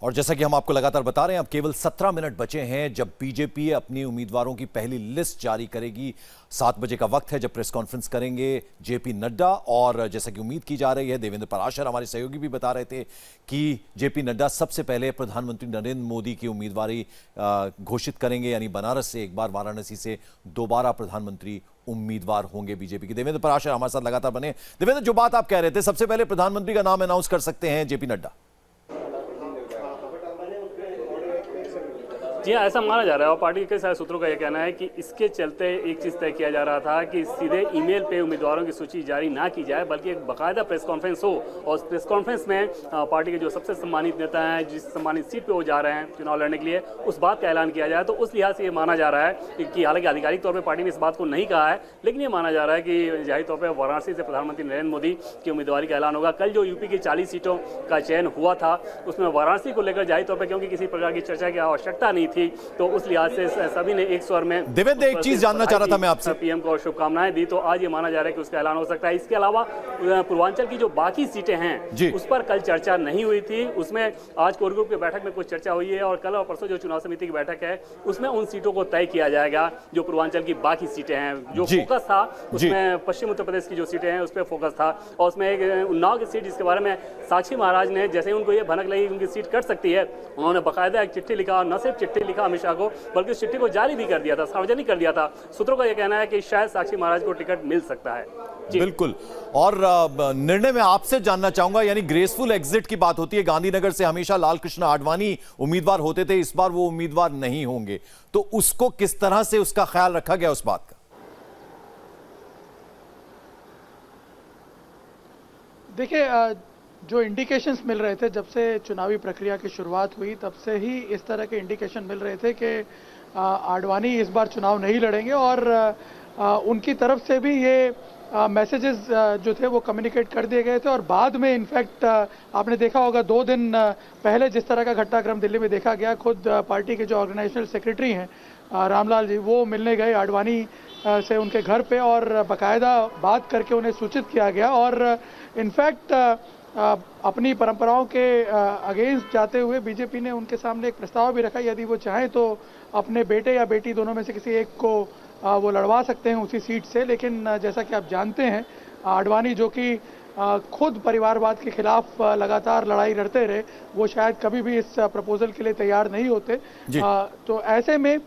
और जैसा कि हम आपको लगातार बता रहे हैं, अब केवल 17 मिनट बचे हैं जब बीजेपी अपनी उम्मीदवारों की पहली लिस्ट जारी करेगी। 7 बजे का वक्त है जब प्रेस कॉन्फ्रेंस करेंगे जेपी नड्डा। और जैसा कि उम्मीद की जा रही है, देवेंद्र पराशर हमारे सहयोगी भी बता रहे थे कि जेपी नड्डा सबसे पहले प्रधानमंत्री नरेंद्र मोदी की उम्मीदवारी घोषित करेंगे, यानी बनारस से एक बार, वाराणसी से दोबारा प्रधानमंत्री उम्मीदवार होंगे बीजेपी के। देवेंद्र पराशर हमारे साथ लगातार बने। देवेंद्र, जो बात आप कह रहे थे, सबसे पहले प्रधानमंत्री का नाम अनाउंस कर सकते हैं जेपी नड्डा? जी जी हाँ, ऐसा माना जा रहा है और पार्टी के सारे सूत्रों का यह कहना है कि इसके चलते एक चीज़ तय किया जा रहा था कि सीधे ईमेल पे उम्मीदवारों की सूची जारी ना की जाए, बल्कि एक बाकायदा प्रेस कॉन्फ्रेंस हो और उस प्रेस कॉन्फ्रेंस में पार्टी के जो सबसे सम्मानित नेता हैं, जिस सम्मानित सीट पे वो जा रहे हैं चुनाव लड़ने के लिए, उस बात का ऐलान किया जाए। तो उस लिहाज से ये माना जा रहा है कि हालांकि आधिकारिक तौर पर पार्टी ने इस बात को नहीं कहा है, लेकिन ये माना जा रहा है कि जाहिर तौर पर वाराणसी से प्रधानमंत्री नरेंद्र मोदी की उम्मीदवारी का ऐलान होगा। कल जो यूपी की 40 सीटों का चयन हुआ था उसमें वाराणसी को लेकर जाहिर तौर पर क्योंकि किसी प्रकार की चर्चा की आवश्यकता नहीं थी, तो उस लिहाज से सभी ने एक स्वर में देवेंद्र, एक चीज जानना चाह रहा था मैं आपसे, पीएम को शुभकामनाएं दी। तो आज ये माना जा रहा है कि उसका ऐलान हो सकता है। इसके अलावा पूर्वांचल की जो बाकी सीटें हैं उस पर कल चर्चा नहीं हुई थी, उसमें आज कोर ग्रुप की बैठक में कुछ चर्चा हुई है और कल और परसों जो चुनाव समिति की बैठक है उसमें उन सीटों को तय किया जाएगा जो पूर्वांचल की बाकी सीटें हैं। जो फोकस था उसमें पश्चिम उत्तर प्रदेश की जो सीटें हैं उस पर फोकस था और उसमें एक उन्नाव की सीट जिसके बारे में साक्षी महाराज ने जैसे उनको ये भनक लगी उनकी सीट कट सकती है, उन्होंने बाकायदा एक चिट्ठी लिखा और न सिर्फ चिट्ठी लिखा अमित शाह को बल्कि उस चिट्ठी को जारी भी कर दिया था, सार्वजनिक कर दिया था। सूत्रों का यह कहना है कि शायद साक्षी महाराज को टिकट मिल सकता है। बिल्कुल। और निर्णय में आपसे जानना चाहूंगा, यानी ग्रेसफुल एग्जिट की बात होती है, गांधीनगर से हमेशा लाल कृष्ण आडवाणी उम्मीदवार होते थे, इस बार वो उम्मीदवार नहीं होंगे, तो उसको किस तरह से उसका ख्याल रखा गया उस बात का? देखिए, जो इंडिकेशंस मिल रहे थे जब से चुनावी प्रक्रिया की शुरुआत हुई तब से ही इस तरह के इंडिकेशन मिल रहे थे कि आडवाणी इस बार चुनाव नहीं लड़ेंगे और उनकी तरफ से भी ये मैसेजेस जो थे वो कम्युनिकेट कर दिए गए थे। और बाद में इनफैक्ट आपने देखा होगा 2 दिन पहले जिस तरह का घटनाक्रम दिल्ली में देखा गया, खुद पार्टी के जो ऑर्गेनाइजेशनल सेक्रेटरी हैं रामलाल जी, वो मिलने गए आडवाणी से उनके घर पे और बाकायदा बात करके उन्हें सूचित किया गया और इनफैक्ट अपनी परंपराओं के अगेंस्ट जाते हुए बीजेपी ने उनके सामने एक प्रस्ताव भी रखा, यदि वो चाहें तो अपने बेटे या बेटी दोनों में से किसी एक को वो लड़वा सकते हैं उसी सीट से। लेकिन जैसा कि आप जानते हैं आडवाणी जो कि खुद परिवारवाद के खिलाफ लगातार लड़ाई लड़ते रहे, वो शायद कभी भी इस प्रपोजल के लिए तैयार नहीं होते। तो ऐसे में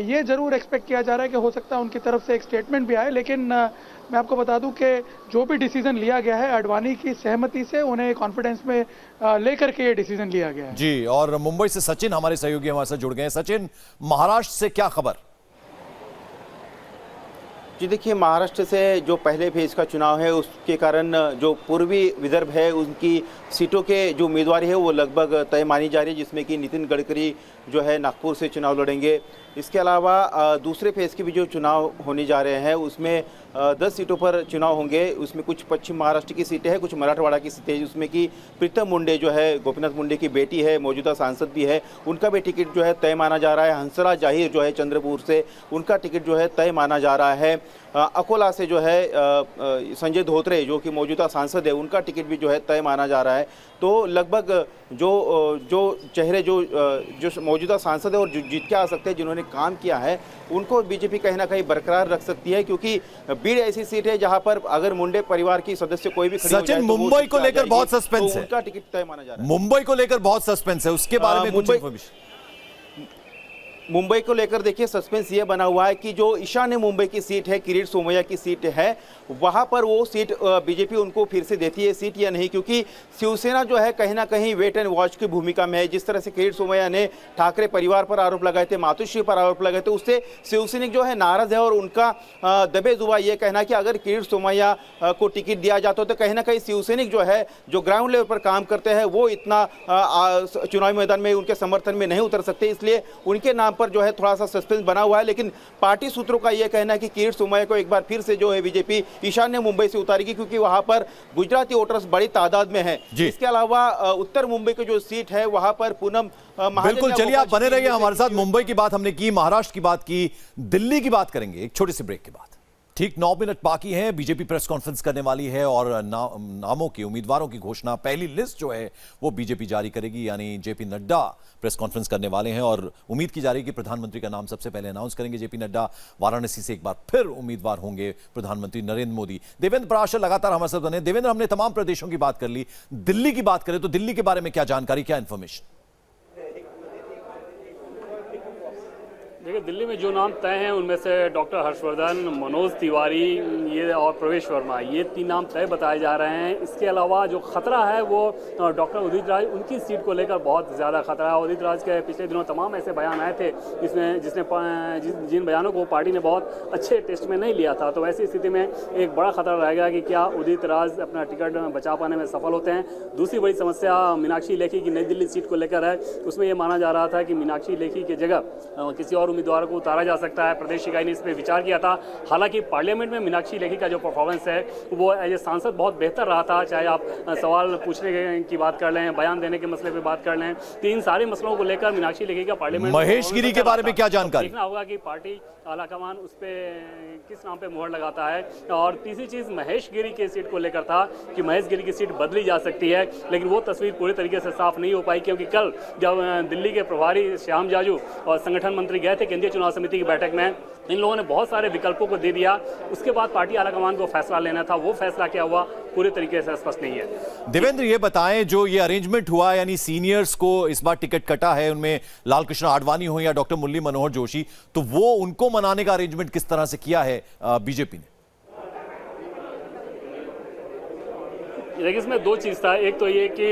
ये जरूर एक्सपेक्ट किया जा रहा है कि हो सकता है उनकी तरफ से एक स्टेटमेंट भी आए, लेकिन मैं आपको बता दूं कि जो भी डिसीजन लिया गया है आडवाणी की सहमति से उन्हें कॉन्फिडेंस में लेकर के ये डिसीजन लिया गया है। जी, और मुंबई से सचिन हमारे सहयोगी हमारे साथ जुड़ गए हैं। सचिन, महाराष्ट्र से क्या खबर? जी देखिए, महाराष्ट्र से जो पहले फेज का चुनाव है उसके कारण जो पूर्वी विदर्भ है उनकी सीटों के जो उम्मीदवारी है वो लगभग तय मानी जा रही है, जिसमें कि नितिन गडकरी जो है नागपुर से चुनाव लड़ेंगे। इसके अलावा दूसरे फेज के भी जो चुनाव होने जा रहे हैं उसमें 10 सीटों पर चुनाव होंगे। उसमें कुछ पश्चिम महाराष्ट्र की सीटें हैं, कुछ मराठवाड़ा की सीटें हैं, जिसमें कि प्रीतम मुंडे जो है गोपीनाथ मुंडे की बेटी है, मौजूदा सांसद भी है, उनका भी टिकट जो है तय माना जा रहा है। हंसराज जाहिर जो है चंद्रपुर से, उनका टिकट जो है तय माना जा रहा है। अकोला से जो है संजय धोत्रे जो कि मौजूदा सांसद है, उनका टिकट भी जो है तय माना जा रहा है। तो लगभग जो चेहरे जो मौजूदा सांसद है और जो जीत के आ सकते हैं, जिन्होंने काम किया है, उनको बीजेपी कहीं ना कहीं बरकरार रख सकती है, क्योंकि बीड़ ऐसी सीट है जहां पर अगर मुंडे परिवार की सदस्य कोई भी सचिन, मुंबई को लेकर बहुत सस्पेंस है, उनका टिकट तय माना जा रहा है। मुंबई को लेकर बहुत सस्पेंस है, उसके बारे में कुछ इंफॉर्मेशन? मुंबई को लेकर देखिए सस्पेंस ये बना हुआ है कि जो ईशान्य मुंबई की सीट है, किरीट सोमैया की सीट है, वहां पर वो सीट बीजेपी उनको फिर से देती है सीट या नहीं, क्योंकि शिवसेना जो है कहीं ना कहीं वेट एंड वॉच की भूमिका में है। जिस तरह से किरीट सोमैया ने ठाकरे परिवार पर आरोप लगाए थे, मातोश्री पर आरोप लगाए थे, उससे शिवसैनिक जो है नाराज है और उनका दबे जुबा ये कहना कि अगर किरीट सोमैया को टिकट दिया जाता तो कहीं ना कहीं शिवसैनिक जो है जो ग्राउंड लेवल पर काम करते हैं वो इतना चुनावी मैदान में उनके समर्थन में नहीं उतर सकते, इसलिए उनके नाम पर जो है थोड़ा सा सस्पेंस बना हुआ है। लेकिन पार्टी सूत्रों का यह कहना है कि किरीट सोमैया को एक बार फिर से जो है बीजेपी ईशान्य मुंबई से उतारेगी, क्योंकि वहां पर गुजराती वोटर्स बड़ी तादाद में हैं। इसके अलावा उत्तर मुंबई की जो सीट है वहां पर पूनम बिल्कुल, चलिए आप बने रहिए हमारे साथ। मुंबई की बात हमने की, महाराष्ट्र की बात की, दिल्ली की बात करेंगे एक छोटे से ब्रेक के बाद। ठीक 9 मिनट बाकी हैं, बीजेपी प्रेस कॉन्फ्रेंस करने वाली है और नामों की, उम्मीदवारों की घोषणा, पहली लिस्ट जो है वो बीजेपी जारी करेगी, यानी जेपी नड्डा प्रेस कॉन्फ्रेंस करने वाले हैं और उम्मीद की जा रही है कि प्रधानमंत्री का नाम सबसे पहले अनाउंस करेंगे जेपी नड्डा। वाराणसी से एक बार फिर उम्मीदवार होंगे प्रधानमंत्री नरेंद्र मोदी। देवेंद्र पराशर लगातार हमारे साथ बने। देवेंद्र, हमने तमाम प्रदेशों की बात कर ली, दिल्ली की बात करें तो दिल्ली के बारे में क्या जानकारी, क्या इंफॉर्मेशन? देखिए, दिल्ली में जो नाम तय हैं उनमें से डॉक्टर हर्षवर्धन, मनोज तिवारी ये और प्रवेश वर्मा, ये 3 नाम तय बताए जा रहे हैं। इसके अलावा जो खतरा है वो डॉक्टर उदित राज, उनकी सीट को लेकर बहुत ज़्यादा खतरा है। उदित राज के पिछले दिनों तमाम ऐसे बयान आए थे जिन बयानों को पार्टी ने बहुत अच्छे टेस्ट में नहीं लिया था। तो ऐसी स्थिति में एक बड़ा खतरा रहेगा कि क्या उदित राज अपना टिकट बचा पाने में सफल होते हैं। दूसरी बड़ी समस्या मीनाक्षी लेखी की नई दिल्ली सीट को लेकर है। उसमें ये माना जा रहा था कि मीनाक्षी लेखी की जगह किसी और उम्मीदवारों को उतारा जा सकता है। प्रदेश इकाई ने इस पर विचार किया था। हालांकि पार्लियामेंट में मीनाक्षी लेखी का जो परफॉर्मेंस है वो एज ए सांसद बहुत बेहतर रहा था। चाहे आप सवाल पूछने की बात कर लें, बयान देने के मसले पे बात कर लें, तो इन सारे मसलों को लेकर मीनाक्षी लेखी का पार्लियामेंट महेश गिरी के बारे में क्या जानकारी? देखना होगा कि पार्टी आलाकमान उस पर किस नाम पे मुहर लगाता है। और तीसरी चीज महेश गिरी की सीट को लेकर था कि महेश गिरी की सीट बदली जा सकती है, लेकिन वो तस्वीर पूरी तरीके से साफ नहीं हो पाई, क्योंकि कल जब दिल्ली के प्रभारी श्याम जाजू और संगठन मंत्री गए थे केंद्रीय चुनाव समिति की बैठक में, इन लोगों ने बहुत सारे विकल्पों को दे दिया। उसके बाद पार्टी आलाकमान को फैसला लेना था, वो फैसला क्या हुआ पूरी तरीके से स्पष्ट नहीं है। देवेंद्र, ये बताएं, जो ये अरेंजमेंट हुआ, यानी सीनियर्स को इस बार टिकट कटा है, उनमें लालकृष्ण आडवाणी हो या डॉक्टर मुरली मनोहर जोशी, तो वो उनको मनाने का अरेंजमेंट किस तरह से किया है बीजेपी ने? देखिए, इसमें 2 चीज़ था। एक तो ये कि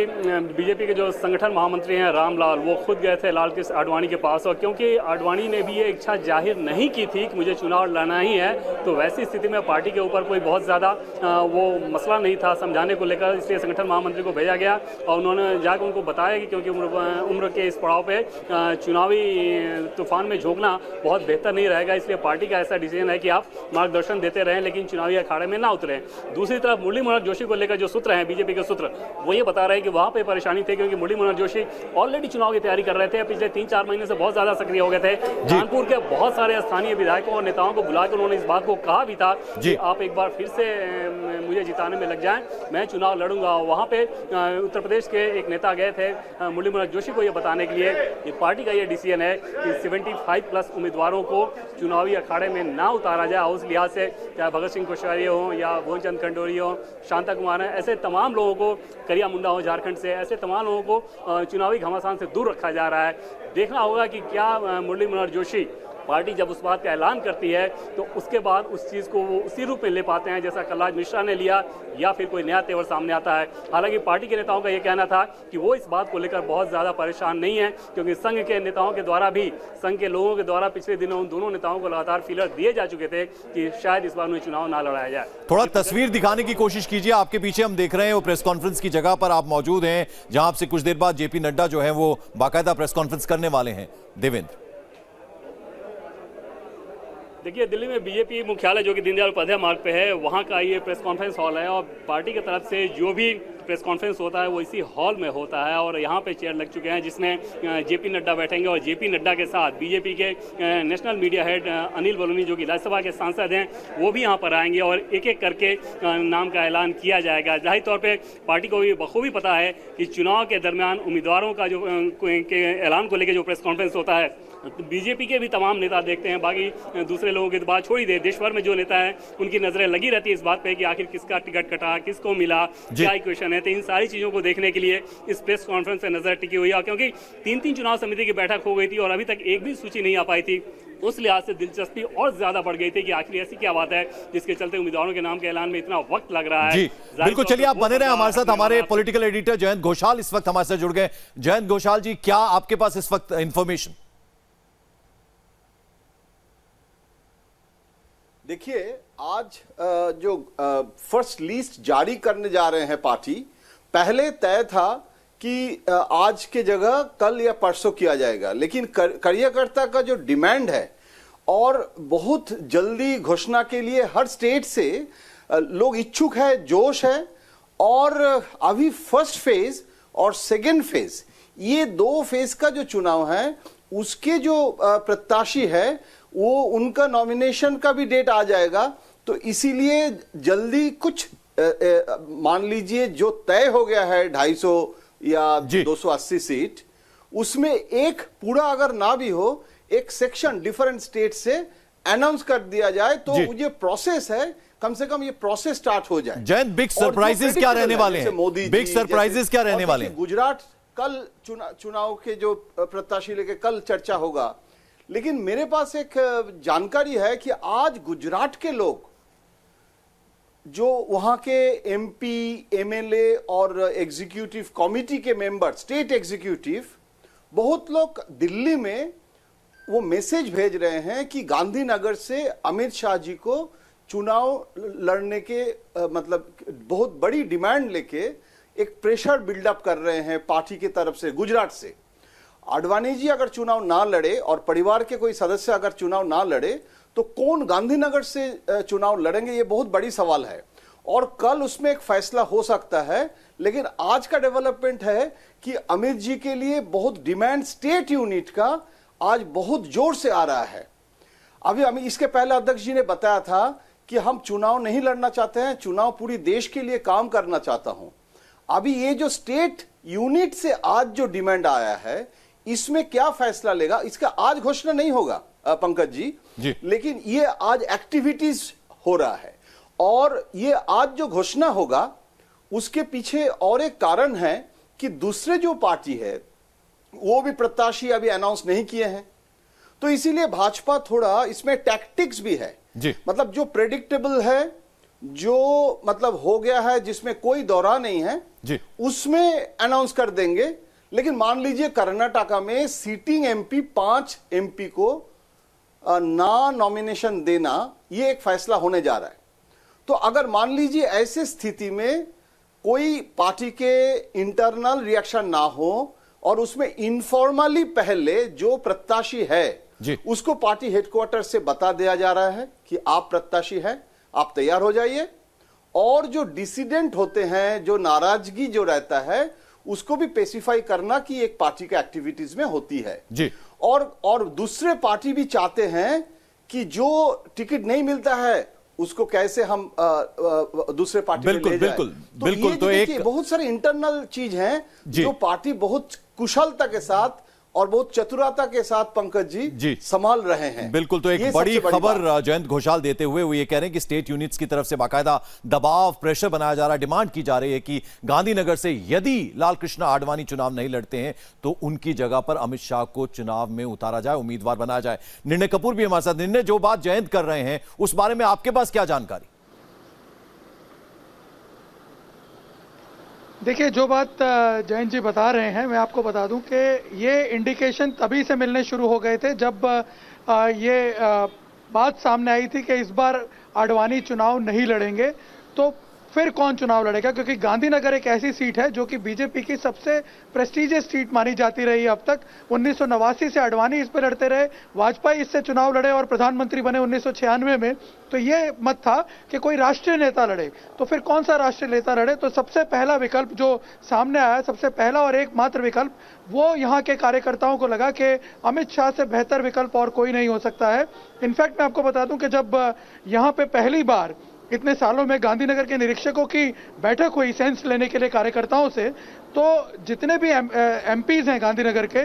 बीजेपी के जो संगठन महामंत्री हैं रामलाल, वो खुद गए थे लालकृष्ण आडवाणी के पास, और क्योंकि आडवाणी ने भी ये इच्छा जाहिर नहीं की थी कि मुझे चुनाव लड़ना ही है, तो वैसी स्थिति में पार्टी के ऊपर कोई बहुत ज़्यादा वो मसला नहीं था समझाने को लेकर। इसलिए संगठन महामंत्री को भेजा गया और उन्होंने जाकर उनको बताया कि क्योंकि उम्र के इस पड़ाव पर चुनावी तूफान में झोंकना बहुत बेहतर नहीं रहेगा, इसलिए पार्टी का ऐसा डिसीजन है कि आप मार्गदर्शन देते रहें लेकिन चुनावी अखाड़े में ना उतरें। दूसरी तरफ मुरली मनोहर जोशी को लेकर जो सूत्र हैं बीजेपी के सूत्र, वो ये बता रहे हैं कि वहां पे परेशानी थी क्योंकि मुरली मनोहर जोशी ऑलरेडी चुनाव की तैयारी कर रहे थे। पिछले 3-4 महीने से बहुत ज्यादा सक्रिय हो गए थे। कानपुर के बहुत सारे स्थानीय विधायकों और नेताओं को बुलाकर उन्होंने इस बात को कहा भी था कि आप एक बार फिर से मुझे जिताने में लग जाएं, मैं चुनाव लड़ूंगा। वहां पे उत्तर प्रदेश के एक नेता गए थे मुरली मनोहर जोशी को ये बताने के लिए कि पार्टी का ये डिसीजन है कि 75+ उम्मीदवारों को चुनावी अखाड़े में ना उतारा जाए। उस लिहाज से चाहे भगत सिंह कोश्यारी हो या भुवनचंद खंडोरी हो, शांता कुमार है, ऐसे तमाम लोगों को, करिया मुंडा हो झारखंड से, ऐसे तमाम लोगों को चुनावी घमासान से दूर रखा जा रहा है। देखना होगा कि क्या मुरली मनोहर जोशी पार्टी जब उस बात का ऐलान करती है तो उसके बाद उस चीज़ को वो उसी रूप में ले पाते हैं जैसा कलराज मिश्रा ने लिया, या फिर कोई नया तेवर सामने आता है। हालांकि पार्टी के नेताओं का ये कहना था कि वो इस बात को लेकर बहुत ज़्यादा परेशान नहीं है, क्योंकि संघ के नेताओं के द्वारा भी, संघ के लोगों के द्वारा पिछले दिनों उन दोनों नेताओं को लगातार फीलर दिए जा चुके थे कि शायद इस बार उन्हें चुनाव ना लड़ाया जाए। थोड़ा तस्वीर दिखाने की कोशिश कीजिए। आपके पीछे हम देख रहे हैं वो प्रेस कॉन्फ्रेंस की जगह पर आप मौजूद हैं, जहां आपसे कुछ देर बाद जेपी नड्डा जो है वो बाकायदा प्रेस कॉन्फ्रेंस करने वाले हैं। देवेंद्र, देखिए, दिल्ली में बीजेपी मुख्यालय जो कि दीनदयाल उपाध्याय मार्ग पे है, वहाँ का ये प्रेस कॉन्फ्रेंस हॉल है और पार्टी की तरफ से जो भी प्रेस कॉन्फ्रेंस होता है वो इसी हॉल में होता है। और यहाँ पे चेयर लग चुके हैं जिसमें जेपी नड्डा बैठेंगे और जेपी नड्डा के साथ बीजेपी के national media head Anil Baluni जो कि राज्यसभा के सांसद हैं, वो भी यहाँ पर आएंगे और एक एक करके नाम का ऐलान किया जाएगा। जाहिर तौर पर पार्टी को भी बखूबी पता है कि चुनाव के दरमियान उम्मीदवारों का जो के ऐलान को लेकर जो प्रेस कॉन्फ्रेंस होता है, बीजेपी के भी तमाम नेता देखते हैं, बाकी दूसरे लोगों की तो बात छोड़ ही दे, देश भर में जो नेता हैं उनकी नजरें लगी रहती है इस बात पे कि आखिर किसका टिकट कटा, किसको मिला, क्या इक्वेशन है। तो इन सारी चीज़ों को देखने के लिए इस प्रेस कॉन्फ्रेंस पे नजर टिकी हुई है, क्योंकि 3 चुनाव समिति की बैठक हो गई थी और अभी तक एक भी सूची नहीं आ पाई थी। उस लिहाज से दिलचस्पी और ज्यादा बढ़ गई थी कि आखिर ऐसी क्या बात है जिसके चलते उम्मीदवारों के नाम के ऐलान में इतना वक्त लग रहा है। जी बिल्कुल, चलिए आप बने रहे हमारे साथ। हमारे पॉलिटिकल एडिटर जयंत घोषाल इस वक्त हमारे साथ जुड़ गए। जयंत घोषाल जी, क्या आपके पास इस वक्त इंफॉर्मेशन? देखिए, आज जो फर्स्ट लिस्ट जारी करने जा रहे हैं पार्टी, पहले तय था कि आज के जगह कल या परसों किया जाएगा, लेकिन कार्यकर्ता का जो डिमांड है और बहुत जल्दी घोषणा के लिए हर स्टेट से लोग इच्छुक है, जोश है। और अभी फर्स्ट फेज और सेकेंड फेज, ये 2 फेज का जो चुनाव है उसके जो प्रत्याशी है वो उनका नॉमिनेशन का भी डेट आ जाएगा। तो इसीलिए जल्दी कुछ मान लीजिए जो तय हो गया है 250 या 280 सीट, उसमें एक पूरा अगर ना भी हो, एक सेक्शन डिफरेंट स्टेट से अनाउंस कर दिया जाए तो ये प्रोसेस है, कम से कम ये प्रोसेस स्टार्ट हो जाए। जयंत, बिग सरप्राइजेस क्या रहने वाले हैं? मोदी बिग सरप्राइजेस क्या रहने वाले हैं? गुजरात कल चुनाव के जो प्रत्याशी लेके कल चर्चा होगा, लेकिन मेरे पास एक जानकारी है कि आज गुजरात के लोग, जो वहां के एमपी, एमएलए और एग्जीक्यूटिव कमेटी के मेंबर, स्टेट एग्जीक्यूटिव, बहुत लोग दिल्ली में वो मैसेज भेज रहे हैं कि गांधीनगर से अमित शाह जी को चुनाव लड़ने के मतलब बहुत बड़ी डिमांड लेके एक प्रेशर बिल्डअप कर रहे हैं पार्टी की तरफ से गुजरात से। आडवाणी जी अगर चुनाव ना लड़े और परिवार के कोई सदस्य अगर चुनाव ना लड़े तो कौन गांधीनगर से चुनाव लड़ेंगे, ये बहुत बड़ी सवाल है और कल उसमें एक फैसला हो सकता है। लेकिन आज का डेवलपमेंट है कि अमित जी के लिए बहुत डिमांड स्टेट यूनिट का आज बहुत जोर से आ रहा है। अभी इसके पहले अध्यक्ष जी ने बताया था कि हम चुनाव नहीं लड़ना चाहते हैं, चुनाव पूरी देश के लिए काम करना चाहता हूं। अभी ये जो स्टेट यूनिट से आज जो डिमांड आया है, इसमें क्या फैसला लेगा इसका आज घोषणा नहीं होगा पंकज जी, लेकिन ये आज एक्टिविटीज हो रहा है और ये आज जो घोषणा होगा उसके पीछे और एक कारण है कि दूसरे जो पार्टी है वो भी प्रत्याशी अभी अनाउंस नहीं किए हैं, तो इसीलिए भाजपा थोड़ा इसमें टैक्टिक्स भी है मतलब जो प्रेडिक्टेबल है, जो मतलब हो गया है, जिसमें कोई दौरा नहीं है उसमें अनाउंस कर देंगे। लेकिन मान लीजिए कर्नाटका में सीटिंग एमपी 5 एमपी को ना नॉमिनेशन देना, ये एक फैसला होने जा रहा है। तो अगर मान लीजिए ऐसे स्थिति में कोई पार्टी के इंटरनल रिएक्शन ना हो और उसमें इनफॉर्मली पहले जो प्रत्याशी है उसको पार्टी हेडक्वार्टर से बता दिया जा रहा है कि आप प्रत्याशी हैं, आप तैयार हो जाइए, और जो डिसिडेंट होते हैं, जो नाराजगी जो रहता है, उसको भी स्पेसिफाई करना कि एक पार्टी के एक्टिविटीज में होती है जी। और दूसरे पार्टी भी चाहते हैं कि जो टिकट नहीं मिलता है उसको कैसे हम दूसरे पार्टी में ले जाएं। बिल्कुल तो एक बहुत सारे इंटरनल चीज हैं जो पार्टी बहुत कुशलता के साथ और बहुत चतुरता के साथ पंकज जी संभाल रहे हैं। बिल्कुल, तो एक बड़ी खबर जयंत घोषाल देते हुए वो ये कह रहे हैं कि स्टेट यूनिट्स की तरफ से बाकायदा दबाव, प्रेशर बनाया जा रहा है, डिमांड की जा रही है कि गांधीनगर से यदि लाल कृष्ण आडवाणी चुनाव नहीं लड़ते हैं तो उनकी जगह पर अमित शाह को चुनाव में उतारा जाए, उम्मीदवार बनाया जाए। निर्णय कपूर भी हमारे साथ। निर्णय, जो बात जयंत कर रहे हैं उस बारे में आपके पास क्या जानकारी? देखिए, जो बात जयंत जी बता रहे हैं मैं आपको बता दूं कि ये इंडिकेशन तभी से मिलने शुरू हो गए थे जब ये बात सामने आई थी कि इस बार आडवाणी चुनाव नहीं लड़ेंगे तो फिर कौन चुनाव लड़ेगा, क्योंकि गांधीनगर एक ऐसी सीट है जो कि बीजेपी की सबसे प्रेस्टीजियस सीट मानी जाती रही है अब तक। 1989 से आडवाणी इस पर लड़ते रहे, वाजपेयी इससे चुनाव लड़े और प्रधानमंत्री बने 1996 में। तो ये मत था कि कोई राष्ट्रीय नेता लड़े, तो फिर कौन सा राष्ट्रीय नेता लड़े? तो सबसे पहला विकल्प जो सामने आया, सबसे पहला और एकमात्र विकल्प, वो यहाँ के कार्यकर्ताओं को लगा कि अमित शाह से बेहतर विकल्प और कोई नहीं हो सकता है। इनफैक्ट मैं आपको बता दूं कि जब यहाँ पे पहली बार इतने सालों में गांधीनगर के निरीक्षकों की बैठक हुई सेंस लेने के लिए कार्यकर्ताओं से, तो जितने भी एमपीज हैं गांधीनगर के,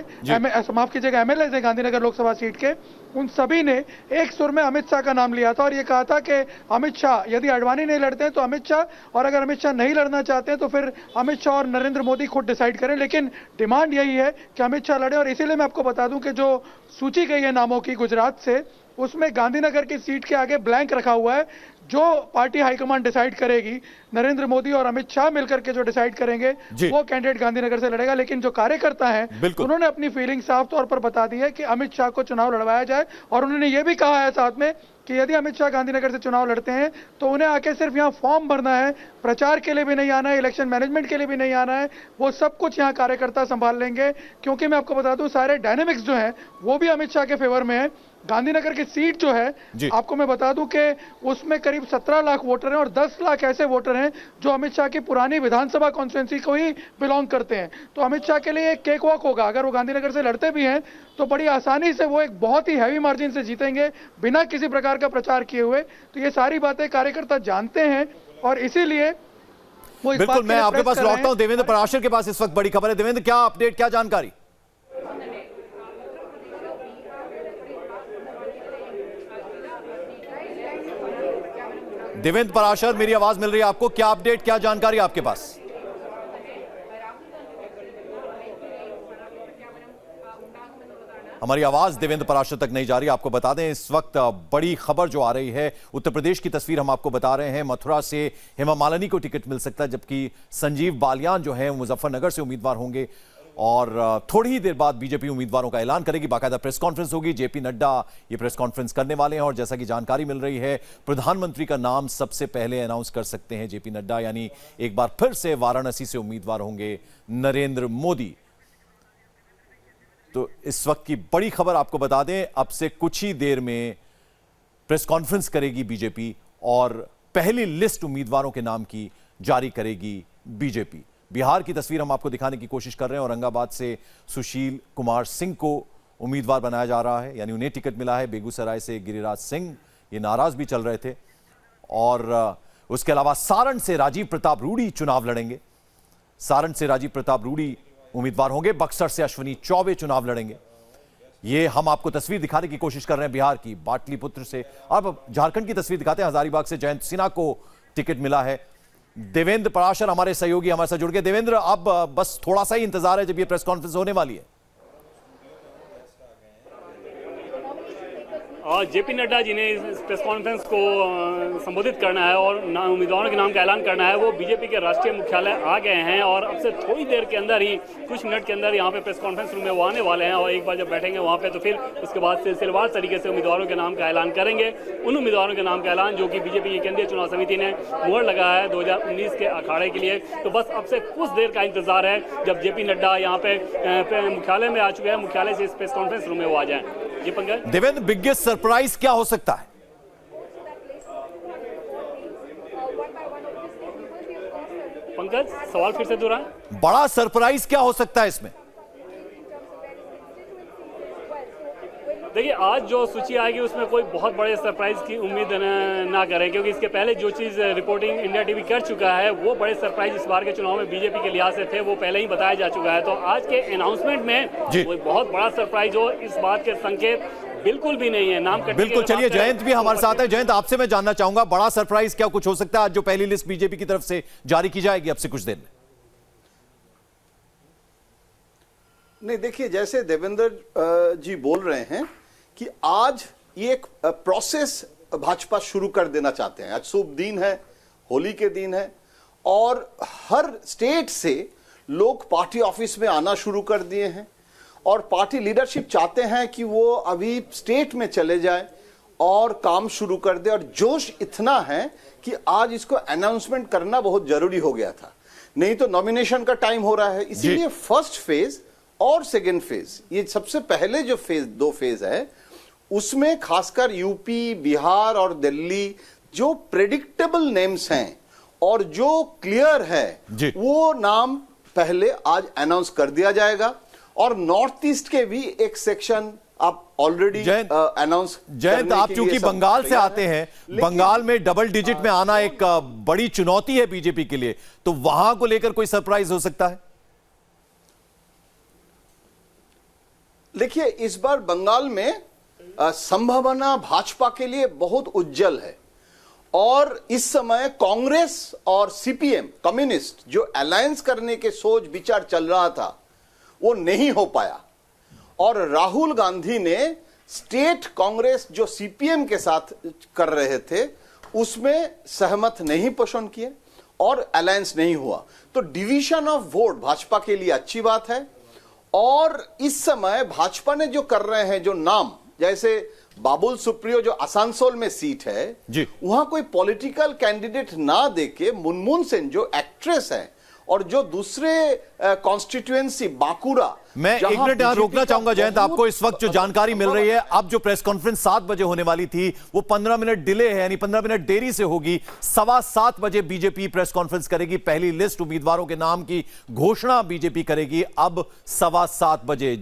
माफ कीजिएगा एमएलए हैं गांधीनगर लोकसभा सीट के, उन सभी ने एक सुर में अमित शाह का नाम लिया था और ये कहा था कि अमित शाह, यदि आडवाणी नहीं लड़ते हैं तो अमित शाह, और अगर अमित शाह नहीं लड़ना चाहते हैं तो फिर अमित शाह और नरेंद्र मोदी खुद डिसाइड करें। लेकिन डिमांड यही है कि अमित शाह लड़े। और इसीलिए मैं आपको बता दूं कि जो सूची गई है नामों की गुजरात से, उसमें गांधीनगर की सीट के आगे ब्लैंक रखा हुआ है। जो पार्टी हाईकमान डिसाइड करेगी, नरेंद्र मोदी और अमित शाह मिलकर के जो डिसाइड करेंगे वो कैंडिडेट गांधीनगर से लड़ेगा। लेकिन जो कार्यकर्ता हैं उन्होंने अपनी फीलिंग साफ तौर पर बता दी है कि अमित शाह को चुनाव लड़वाया जाए, और उन्होंने ये भी कहा है साथ में कि यदि अमित शाह गांधीनगर से चुनाव लड़ते हैं तो उन्हें आके सिर्फ यहाँ फॉर्म भरना है, प्रचार के लिए भी नहीं आना है, इलेक्शन मैनेजमेंट के लिए भी नहीं आना है, वो सब कुछ यहाँ कार्यकर्ता संभाल लेंगे। क्योंकि मैं आपको बता दूं सारे डायनेमिक्स जो हैं वो भी अमित शाह के फेवर में है। गांधीनगर की सीट जो है, आपको मैं बता दूं कि उसमें करीब 17 लाख वोटर हैं और 10 लाख ऐसे वोटर हैं जो अमित शाह की पुरानी विधानसभा कॉन्स्टिट्यूंसी को ही बिलोंग करते हैं। तो अमित शाह के लिए एक केक वॉक होगा। अगर वो गांधीनगर से लड़ते भी हैं तो बड़ी आसानी से वो एक बहुत ही हैवी मार्जिन से जीतेंगे बिना किसी प्रकार का प्रचार किए हुए। तो ये सारी बातें कार्यकर्ता जानते हैं और इसीलिए वो बिल्कुल। मैं आपके पास लौटता हूं। देवेंद्र पराशर के पास इस वक्त बड़ी खबर है। देवेंद्र, क्या अपडेट, क्या जानकारी? देवेंद्र पराशर, मेरी आवाज मिल रही है आपको? क्या अपडेट, क्या जानकारी आपके पास? हमारी आवाज देवेंद्र पराशर तक नहीं जा रही। आपको बता दें इस वक्त बड़ी खबर जो आ रही है, उत्तर प्रदेश की तस्वीर हम आपको बता रहे हैं। मथुरा से हेमा मालिनी को टिकट मिल सकता है, जबकि संजीव बालियान जो हैं मुजफ्फरनगर से उम्मीदवार होंगे और थोड़ी ही देर बाद बीजेपी उम्मीदवारों का ऐलान करेगी। बाकायदा प्रेस कॉन्फ्रेंस होगी, जेपी नड्डा ये प्रेस कॉन्फ्रेंस करने वाले हैं और जैसा कि जानकारी मिल रही है प्रधानमंत्री का नाम सबसे पहले अनाउंस कर सकते हैं जेपी नड्डा, यानी एक बार फिर से वाराणसी से उम्मीदवार होंगे नरेंद्र मोदी। तो इस वक्त की बड़ी खबर आपको बता दें, अब से कुछ ही देर में प्रेस कॉन्फ्रेंस करेगी बीजेपी और पहली लिस्ट उम्मीदवारों के नाम की जारी करेगी बीजेपी। बिहार की तस्वीर हम आपको दिखाने की कोशिश कर रहे हैं। औरंगाबाद से सुशील कुमार सिंह को उम्मीदवार बनाया जा रहा है, यानी उन्हें टिकट मिला है। बेगूसराय से गिरिराज सिंह ये नाराज भी चल रहे थे और उसके अलावा सारण से राजीव प्रताप रूडी चुनाव लड़ेंगे। सारण से राजीव प्रताप रूडी उम्मीदवार होंगे। बक्सर से अश्विनी चौबे चुनाव लड़ेंगे। ये हम आपको तस्वीर दिखाने की कोशिश कर रहे हैं बिहार की, पाटलिपुत्र से। अब झारखंड की तस्वीर दिखाते हैं। हजारीबाग से जयंत सिन्हा को टिकट मिला है। देवेंद्र पराशर हमारे सहयोगी हमारे साथ जुड़ गए। देवेंद्र, अब बस थोड़ा सा ही इंतजार है जब ये प्रेस कॉन्फ्रेंस होने वाली है। जेपी नड्डा जी ने इस प्रेस कॉन्फ्रेंस को संबोधित करना है और उम्मीदवारों के नाम का ऐलान करना है। वो बीजेपी के राष्ट्रीय मुख्यालय आ गए हैं और अब से थोड़ी देर के अंदर ही, कुछ मिनट के अंदर यहाँ पे प्रेस कॉन्फ्रेंस रूम में वो आने वाले हैं और एक बार जब बैठेंगे वहाँ पे तो फिर उसके बाद सिलसिलेवार तरीके से उम्मीदवारों के नाम का ऐलान करेंगे। उन उम्मीदवारों के नाम का ऐलान जो कि बीजेपी की केंद्रीय चुनाव समिति ने मुहर लगाया है 2019 के अखाड़े के लिए। तो बस अब से कुछ देर का इंतजार है जब जेपी नड्डा यहाँ पे मुख्यालय में आ चुके हैं, मुख्यालय से इस प्रेस कॉन्फ्रेंस रूम में वो आ जाए। जी पंकज। देवेंद्र, बिगेस्ट सरप्राइज क्या हो सकता है? पंकज, सवाल फिर से दोहराएं। बड़ा सरप्राइज क्या हो सकता है इसमें? देखिए, आज जो सूची आएगी उसमें कोई बहुत बड़े सरप्राइज की उम्मीद ना करें, क्योंकि इसके पहले जो चीज़ रिपोर्टिंग इंडिया टीवी कर चुका है वो बड़े सरप्राइज इस बार के चुनाव में बीजेपी के लिहाज से थे, वो पहले ही बताया जा चुका है। तो आज के अनाउंसमेंट में कोई बहुत बड़ा सरप्राइज हो इस बात के संकेत बिल्कुल भी नहीं है। नाम बिल्कुल। चलिए, जयंत भी हमारे साथ है। जयंत, आपसे मैं जानना चाहूंगा बड़ा सरप्राइज क्या कुछ हो सकता है आज जो पहली लिस्ट बीजेपी की तरफ से जारी की जाएगी अब से कुछ देर में? नहीं, देखिए, जैसे देवेंद्र जी बोल रहे हैं कि आज ये एक प्रोसेस भाजपा शुरू कर देना चाहते हैं। आज शुभ दिन है, होली के दिन है और हर स्टेट से लोग पार्टी ऑफिस में आना शुरू कर दिए हैं और पार्टी लीडरशिप चाहते हैं कि वो अभी स्टेट में चले जाए और काम शुरू कर दे। और जोश इतना है कि आज इसको अनाउंसमेंट करना बहुत जरूरी हो गया था, नहीं तो नॉमिनेशन का टाइम हो रहा है। इसीलिए फर्स्ट फेज और सेकेंड फेज, ये सबसे पहले जो फेज, दो फेज है, उसमें खासकर यूपी, बिहार और दिल्ली जो प्रेडिक्टेबल नेम्स हैं और जो क्लियर है वो नाम पहले आज अनाउंस कर दिया जाएगा। और नॉर्थ ईस्ट के भी एक सेक्शन आप ऑलरेडी अनाउंस। जयंत, आप चूंकि बंगाल से आते हैं, बंगाल में डबल डिजिट में आना एक बड़ी चुनौती है बीजेपी के लिए, तो वहां को लेकर कोई सरप्राइज हो सकता है? देखिए, इस बार बंगाल में संभावना भाजपा के लिए बहुत उज्जवल है और इस समय कांग्रेस और सीपीएम, कम्युनिस्ट, जो अलायंस करने के सोच विचार चल रहा था वो नहीं हो पाया और राहुल गांधी ने स्टेट कांग्रेस जो सीपीएम के साथ कर रहे थे उसमें सहमत नहीं पोषण किए और अलायंस नहीं हुआ। तो डिवीजन ऑफ वोट भाजपा के लिए अच्छी बात है। और इस समय भाजपा ने जो कर रहे हैं, जो नाम, जैसे बाबुल सुप्रियो जो आसनसोल में सीट है, वहां कोई पॉलिटिकल कैंडिडेट ना देके मुनमुन सेन जो एक्ट्रेस है और जो दूसरे कॉन्स्टिट्यूएंसी बांकुड़ा, मैं एक मिनट यहां रोकना चाहूंगा जयंत आपको। इस वक्त जो जानकारी मिल रही है, अब जो प्रेस कॉन्फ्रेंस 7 बजे होने वाली थी वो 15 मिनट डिले है, यानी 15 मिनट देरी से होगी। 7:15 बजे बीजेपी प्रेस कॉन्फ्रेंस करेगी, पहली लिस्ट उम्मीदवारों के नाम की घोषणा बीजेपी करेगी अब 7:15 बजे।